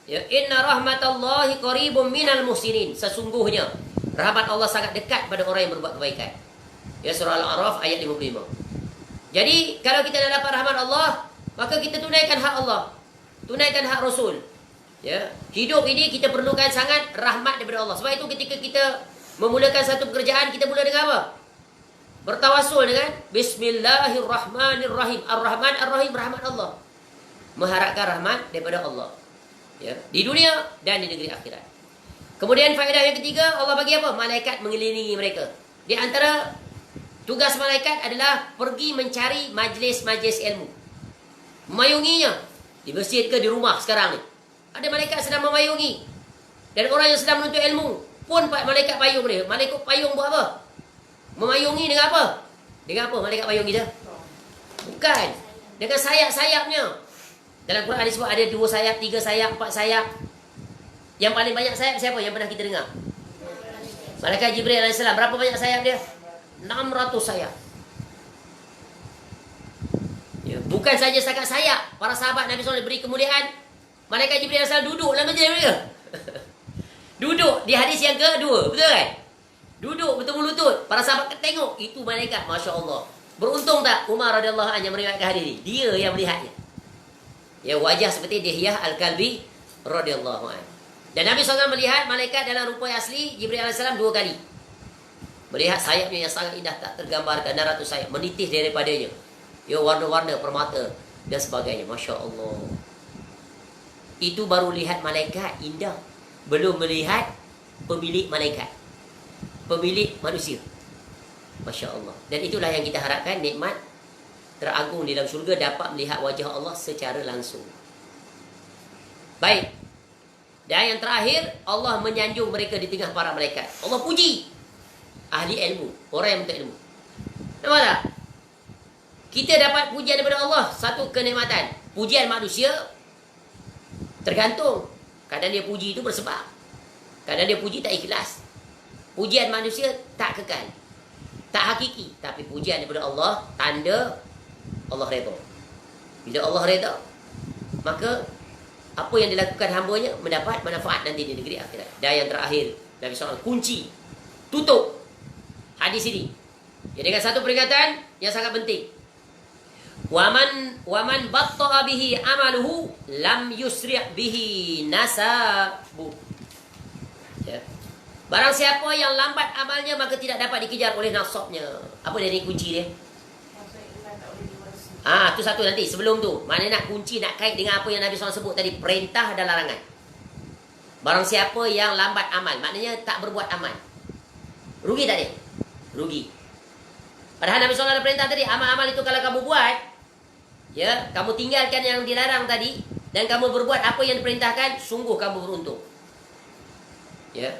Ya, inna rahmatallahi qaribum minal muhsinin. Sesungguhnya rahmat Allah sangat dekat pada orang yang berbuat kebaikan. Ya, surah Al-A'raf ayat 55. Jadi, kalau kita nak dapat rahmat Allah, maka kita tunaikan hak Allah. Tunaikan hak Rasul. Ya, hidup ini kita perlukan sangat rahmat daripada Allah. Sebab itu ketika kita memulakan satu pekerjaan, kita mula dengan apa? Bertawasul dengan Bismillahirrahmanirrahim. Ar-Rahman Ar-Rahim, rahmat Allah. Mengharapkan rahmat daripada Allah. Ya, di dunia dan di negeri akhirat. Kemudian faedah yang ketiga, Allah bagi apa? Malaikat mengelilingi mereka. Di antara tugas malaikat adalah pergi mencari majlis-majlis ilmu. Memayunginya. Di masjid ke di rumah sekarang ni. Ada malaikat sedang memayungi. Dan orang yang sedang menuntut ilmu pun malaikat payung dia. Malaikat payung buat apa? Memayungi dengan apa? Dengan apa malaikat payung kita? Bukan. Dengan sayap-sayapnya. Dalam Quran disebut ada 2 sayap, 3 sayap, 4 sayap. Yang paling banyak sayap siapa yang pernah kita dengar? Malaikat Jibril AS. Berapa banyak sayap dia? 600 sayap. Ya, bukan saja setakat sayap. Para sahabat Nabi SAW beri kemuliaan. Malaikat Jibril AS duduk dalam majlis mereka. Duduk di hadis yang kedua. Betul kan? Duduk bertemu lutut. Para sahabat tengok. Itu malaikat. Masya Allah. Beruntung tak Umar radhiyallahu anhu yang meriwayatkan hadis ini? Dia yang melihatnya. Ya, wajah seperti Dihyah Al-Kalbi radhiyallahu anhu. Dan Nabi SAW melihat malaikat dalam rupa yang asli Jibril AS 2 kali. Melihat sayapnya yang sangat indah, tak tergambarkan 600 sayap menitis daripadanya. Ya, warna-warna permata dan sebagainya. Masya Allah. Itu baru lihat malaikat indah. Belum melihat pemilik malaikat. Pemilik manusia. Masya Allah. Dan itulah yang kita harapkan, nikmat teragung di dalam syurga, dapat melihat wajah Allah secara langsung. Baik. Dan yang terakhir, Allah menyanjung mereka di tengah para malaikat. Allah puji ahli ilmu, orang yang menuntut ilmu. Nampak tak? Kita dapat pujian daripada Allah, satu kenikmatan. Pujian manusia tergantung. Kadang dia puji itu bersebab. Kadang dia puji tak ikhlas. Pujian manusia tak kekal, tak hakiki. Tapi pujian daripada Allah, tanda Allah redha. Bila Allah redha, maka apa yang dilakukan hambanya mendapat manfaat nanti di negeri akhirat. Dan yang terakhir, Nabi SAW kunci, tutup hadis ini ya, dengan satu peringatan yang sangat penting. Waman batta'a bihi amaluhu lam yusri' bihi nasabu. Ya. Barang siapa yang lambat amalnya, maka tidak dapat dikejar oleh nasabnya. Apa dia ni kunci dia? Tu satu nanti. Sebelum tu, mana nak kunci, nak kait dengan apa yang Nabi SAW sebut tadi, perintah dan larangan. Barang siapa yang lambat amal, maknanya tak berbuat amal, rugi tak dia? Rugi. Padahal Nabi SAW ada perintah tadi, amal-amal itu kalau kamu buat, ya, kamu tinggalkan yang dilarang tadi, dan kamu berbuat apa yang diperintahkan, sungguh kamu beruntung. Ya.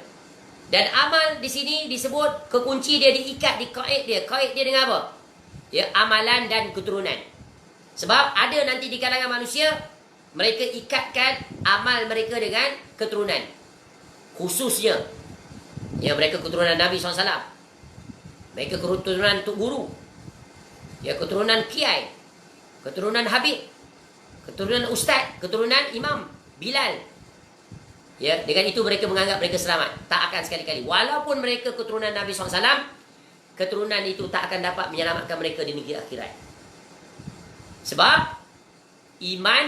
Dan amal di sini disebut kekunci dia, diikat, dikait dia. Kait dia dengan apa? Ya, amalan dan keturunan. Sebab ada nanti di kalangan manusia, mereka ikatkan amal mereka dengan keturunan. Khususnya, ya, mereka keturunan Nabi SAW. Mereka keturunan Tok Guru. Ya, keturunan Kiai. Keturunan Habib. Keturunan Ustaz. Keturunan Imam Bilal. Ya, dengan itu mereka menganggap mereka selamat. Tak akan sekali-kali. Walaupun mereka keturunan Nabi SAW, keturunan itu tak akan dapat menyelamatkan mereka di negeri akhirat. Sebab iman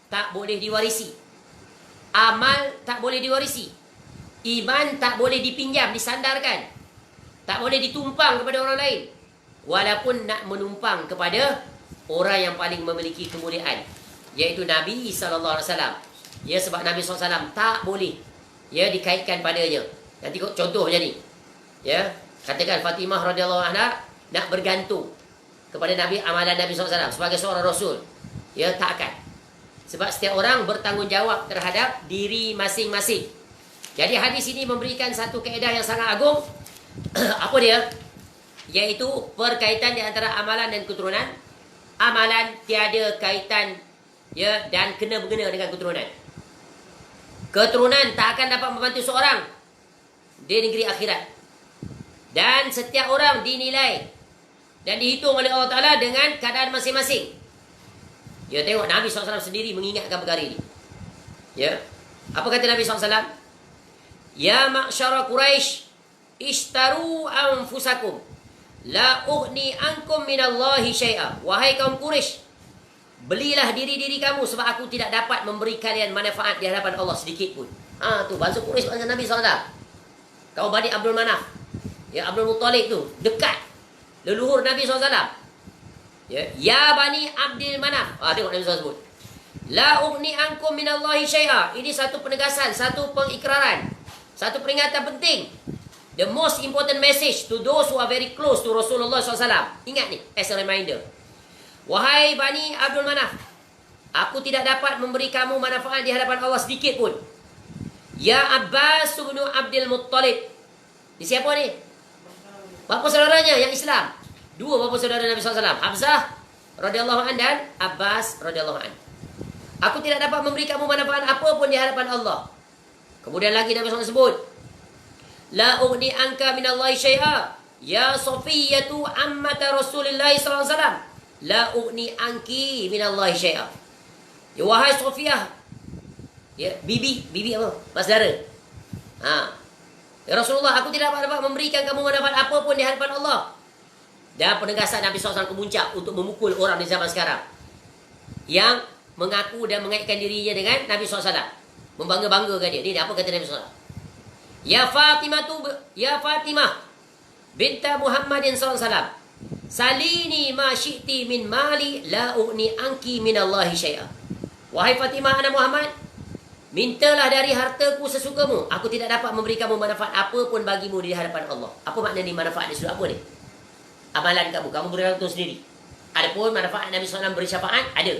tak boleh diwarisi. Amal tak boleh diwarisi. Iman tak boleh dipinjam, disandarkan. Tak boleh ditumpang kepada orang lain. Walaupun nak menumpang kepada orang yang paling memiliki kemuliaan, iaitu Nabi SAW. Ya, sebab Nabi SAW tak boleh, ya, dikaitkan padanya. Nanti contoh macam ni. Ya, katakan Fatimah radhiyallahu anha nak bergantung kepada Nabi, amalan Nabi SAW sebagai seorang Rasul. Ya, tak akan. Sebab setiap orang bertanggungjawab terhadap diri masing-masing. Jadi hadis ini memberikan satu kaedah yang sangat agung. Apa dia? Iaitu perkaitan di antara amalan dan keturunan. Amalan tiada kaitan ya, dan kena berkena dengan keturunan. Keturunan tak akan dapat membantu seorang di negeri akhirat. Dan setiap orang dinilai dan dihitung oleh Allah Ta'ala dengan keadaan masing-masing. Ya, tengok Nabi SAW sendiri mengingatkan perkara ini. Ya, apa kata Nabi SAW? Ya ma'syara Quraisy, ishtaru anfusakum, la ughni ankum minallahi syai'a. Wahai kaum Quraisy, belilah diri-diri kamu sebab aku tidak dapat memberi kalian manfaat di hadapan Allah sedikit pun. Tu bangsa Quraisy, bangsa Nabi SAW. Kaum Bani Abdul Manaf, ya, Abdul Muttalib tu dekat leluhur Nabi SAW. Ya Bani Abdul Manaf. Tengok Nabi SAW sebut, la ughni ankum minallahi syai'a. Ini satu penegasan, satu pengikraran, satu peringatan penting. The most important message to those who are very close to Rasulullah SAW. Ingat ni, as a reminder. Wahai Bani Abdul Manaf, aku tidak dapat memberi kamu manfaat di hadapan Allah sedikit pun. Ya Abbas bin Abdul Muttalib. Ini siapa ni? Bapa saudaranya yang Islam. Dua bapa saudara Nabi SAW. Hamzah radhiyallahu an dan Abbas radhiyallahu an. Aku tidak dapat memberi kamu manfaat apa pun di hadapan Allah. Kemudian lagi Nabi SAW sebut, la ughni anka minallahi syai'a. Ya Safiyatu ammata Rasulillah sallallahu alaihi wasallam, la ughni anki minallahi syai'a. Ya wahai Safiyah, ya bibi apa? Saudara. Ya Rasulullah, aku tidak dapat memberikan kamu manfaat apa pun di hadapan Allah. Dan penegasan Nabi SAW kemuncak untuk memukul orang di zaman sekarang yang mengaku dan mengaitkan dirinya dengan Nabi SAW, membangga-banggakan dia. Ini apa kata Nabi SAW? Ya Fatimah binta Muhammadin SAW, salini ma syi'ti min mali, la ughni anki minallahi syai'a. Wahai Fatimah anak Muhammad, mintalah dari hartaku sesukamu. Aku tidak dapat memberi kamu manfaat apa pun bagimu di hadapan Allah. Apa makna ni manfaat ni? Sudah apa ni? Amalan kamu bergantung sendiri. Adapun manfaat Nabi SAW beri syafaat, ada.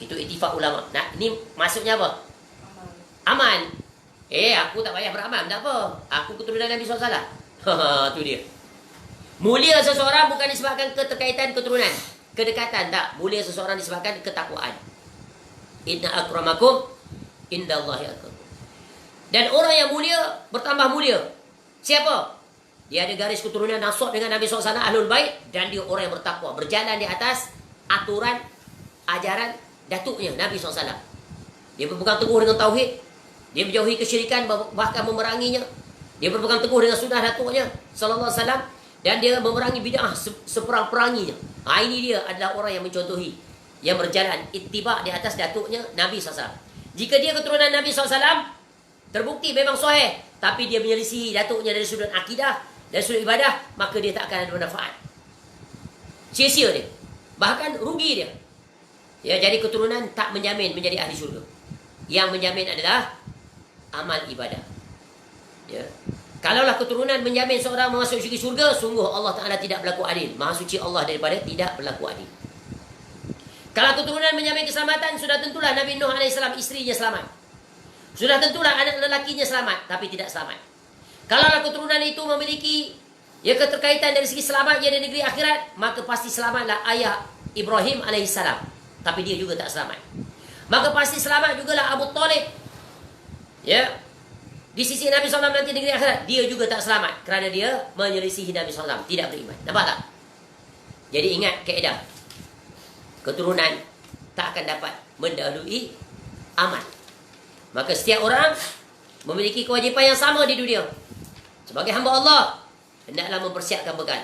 Itu ittifaq ulama. Nah, ini maksudnya apa? Aman. Aku tak payah beramal, tak apa. Aku keturunan Nabi SAW. Tu dia. Mulia seseorang bukan disebabkan keterkaitan keturunan, kedekatan, tak. Mulia seseorang disebabkan ketakwaan. Inna akramakum indallahi atqakum. Dan orang yang mulia bertambah mulia. Siapa? Dia ada garis keturunan nasab dengan Nabi SAW, Ahlul Bait, dan dia orang yang bertakwa, berjalan di atas aturan, ajaran datuknya Nabi SAW. Dia berpegang teguh dengan tauhid, dia menjauhi kesyirikan, bahkan memeranginya. Dia berpegang teguh dengan sunnah datuknya sallallahu alaihi wasallam, dan dia memerangi bid'ah seperang-peranginya. Ini dia adalah orang yang mencontohi, yang berjalan ittiba di atas datuknya Nabi SAW. Jika dia keturunan Nabi SAW, terbukti memang sahih, tapi dia menyelisihi datuknya dari sudut akidah dan sudut ibadah, maka dia tak akan ada manfaat. Sia-sia dia, bahkan rugi dia. Ya, jadi keturunan tak menjamin menjadi ahli syurga. Yang menjamin adalah amal ibadah. Ya. Kalaulah keturunan menjamin seorang memasuki syurga, sungguh Allah Ta'ala tidak berlaku adil. Maha suci Allah daripada tidak berlaku adil. Kalau keturunan menjamin keselamatan, sudah tentulah Nabi Nuh AS isterinya selamat. Sudah tentulah anak lelakinya selamat, tapi tidak selamat. Kalaulah keturunan itu memiliki keterkaitan dari segi selamatnya di negeri akhirat, maka pasti selamatlah ayah Ibrahim AS, tapi dia juga tak selamat. Maka pasti selamat jugalah Abu Talib. Ya, di sisi Nabi SAW nanti di negeri akhirat, dia juga tak selamat kerana dia menyelisihi Nabi SAW, tidak beriman. Nampak tak? Jadi ingat kaedah, keturunan tak akan dapat mendahului amal. Maka setiap orang memiliki kewajipan yang sama di dunia. Sebagai hamba Allah, hendaklah mempersiapkan bekal.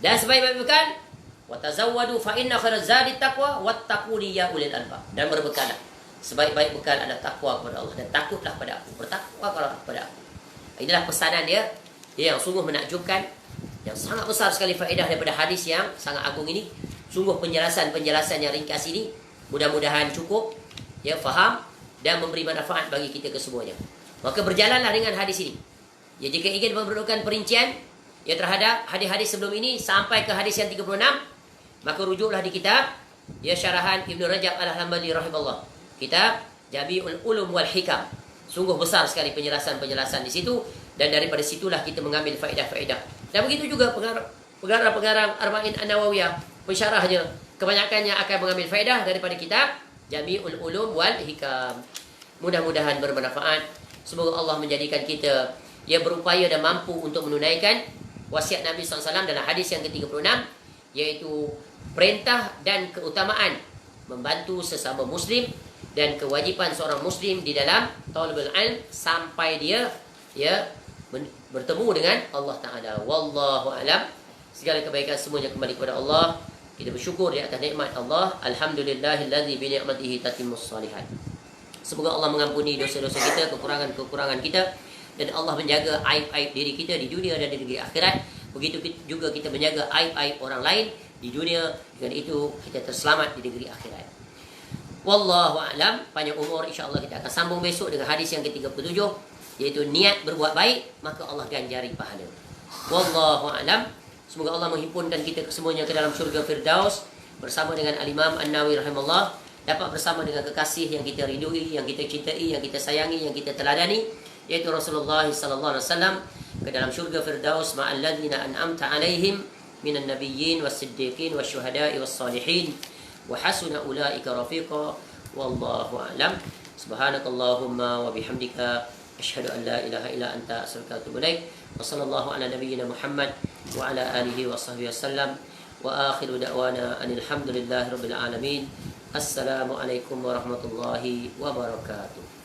Dan sebaik-baik bekal, watazawwadu fa inna khairaz zadi taqwa wattaquni ya ulil albab. Dan berbekallah. Sebaik-baik bekal adalah takwa kepada Allah, dan takutlah pada aku, bertakwalah kepada aku. Inilah pesanan dia yang sungguh menakjubkan, yang sangat besar sekali faedah daripada hadis yang sangat agung ini. Sungguh penjelasan-penjelasan yang ringkas ini mudah-mudahan cukup, faham dan memberi manfaat bagi kita kesemuanya. Maka berjalanlah dengan hadis ini. Jika ingin memerlukan perincian terhadap hadis-hadis sebelum ini sampai ke hadis yang 36, maka rujuklah di kitab syarahan Ibnu Rajab Al-Hambali rahimahullah, kitab Jami'ul Ulum wal Hikam. Sungguh besar sekali penjelasan-penjelasan di situ, dan daripada situlah kita mengambil faedah-faedah. Dan begitu juga pengarang Arba'in An-Nawawiyah, pensyarahnya kebanyakannya akan mengambil faedah daripada kitab Jami'ul Ulum wal Hikam. Mudah-mudahan bermanfaat. Semoga Allah menjadikan kita yang berupaya dan mampu untuk menunaikan wasiat Nabi SAW dalam hadis yang ke-36, iaitu perintah dan keutamaan membantu sesama Muslim dan kewajipan seorang Muslim di dalam talabul ilm sampai dia bertemu dengan Allah Ta'ala. Wallahu alam. Segala kebaikan semuanya kembali kepada Allah. Kita bersyukur di atas nikmat Allah. Alhamdulillahilladzi bi ni'matihi tatimmus shalihat. Semoga Allah mengampuni dosa-dosa kita, kekurangan-kekurangan kita, dan Allah menjaga aib-aib diri kita di dunia dan di negeri akhirat. Begitu juga kita menjaga aib-aib orang lain di dunia, dengan itu kita terselamat di negeri akhirat. Wallahu a'lam. Panjang umur, insya-Allah kita akan sambung besok dengan hadis yang ke-37, iaitu niat berbuat baik maka Allah ganjari pahala. Wallahu a'lam. Semoga Allah menghimpunkan kita kesemuanya ke dalam syurga Firdaus bersama dengan Al-Imam An-Nawawi rahimahullah, dapat bersama dengan kekasih yang kita ridui, yang kita cintai, yang kita sayangi, yang kita teladani, yaitu Rasulullah sallallahu alaihi wasallam, ke dalam syurga Firdaus ma'al ladzina an'amta 'alaihim minan nabiyyin was-siddiqin wasyuhada'i was-salihin wa hasuna ulaika rafiqa. Wallahu a'lam. Subhanakallahumma wa bihamdika asyhadu an la ilaha illa anta astaghfiruka wa atubu ilaik. Wa sallallahu ala nabiyyina Muhammad wa ala alihi wa sahbihi wasallam. Wa akhiru da'wana anil hamdulillahi rabbil alamin. Assalamualaikum warahmatullahi wabarakatuh.